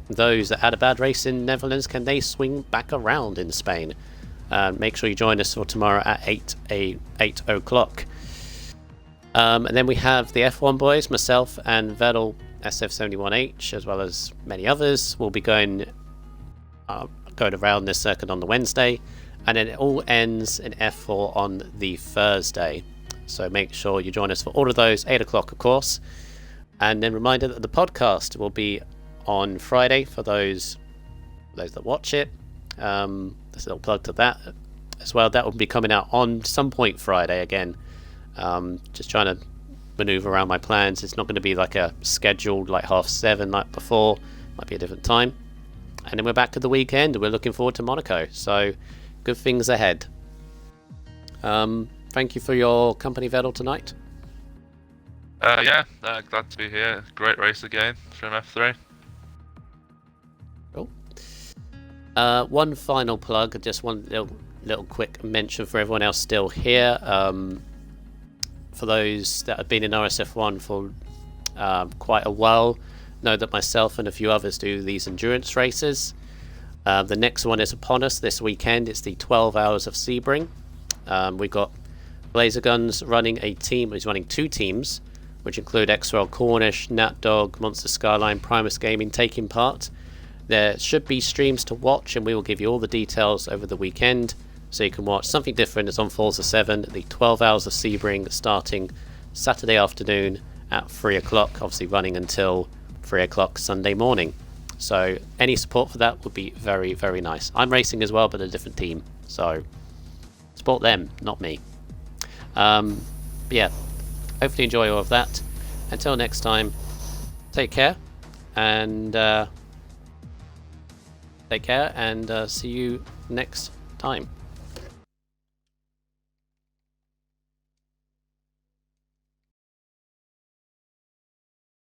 those that had a bad race in Netherlands, can they swing back around in Spain? Make sure you join us for tomorrow at 8 o'clock. And then we have the F1 boys, myself and Vettel SF71H, as well as many others. We'll be going around this circuit on the Wednesday, and then it all ends in F4 on the Thursday. So make sure you join us for all of those, 8 o'clock of course. And then reminder that the podcast will be on Friday for those that watch it. There's a little plug to that as well. That will be coming out on some point Friday again. Just trying to maneuver around my plans. It's not going to be like a scheduled like 7:30 like before. Might be a different time. And then we're back at the weekend and we're looking forward to Monaco. So good things ahead. Thank you for your company, Vettel, tonight. Yeah, glad to be here. Great race again from F3. Cool. One final plug, just one little quick mention for everyone else still here. For those that have been in RSF1 for quite a while, know that myself and a few others do these endurance races. The next one is upon us this weekend. It's the 12 Hours of Sebring. We've got Blazer Guns running a team. He's running 2 teams, which include XRL Cornish, NatDog, Monster Skyline, Primus Gaming taking part. There should be streams to watch, and we will give you all the details over the weekend, so you can watch something different. It's on Forza 7, the 12 Hours of Sebring, starting Saturday afternoon at 3 o'clock, obviously running until 3 o'clock Sunday morning. So any support for that would be very, very nice. I'm racing as well, but a different team, so support them, not me. But yeah, hopefully enjoy all of that. Until next time, take care, and see you next time.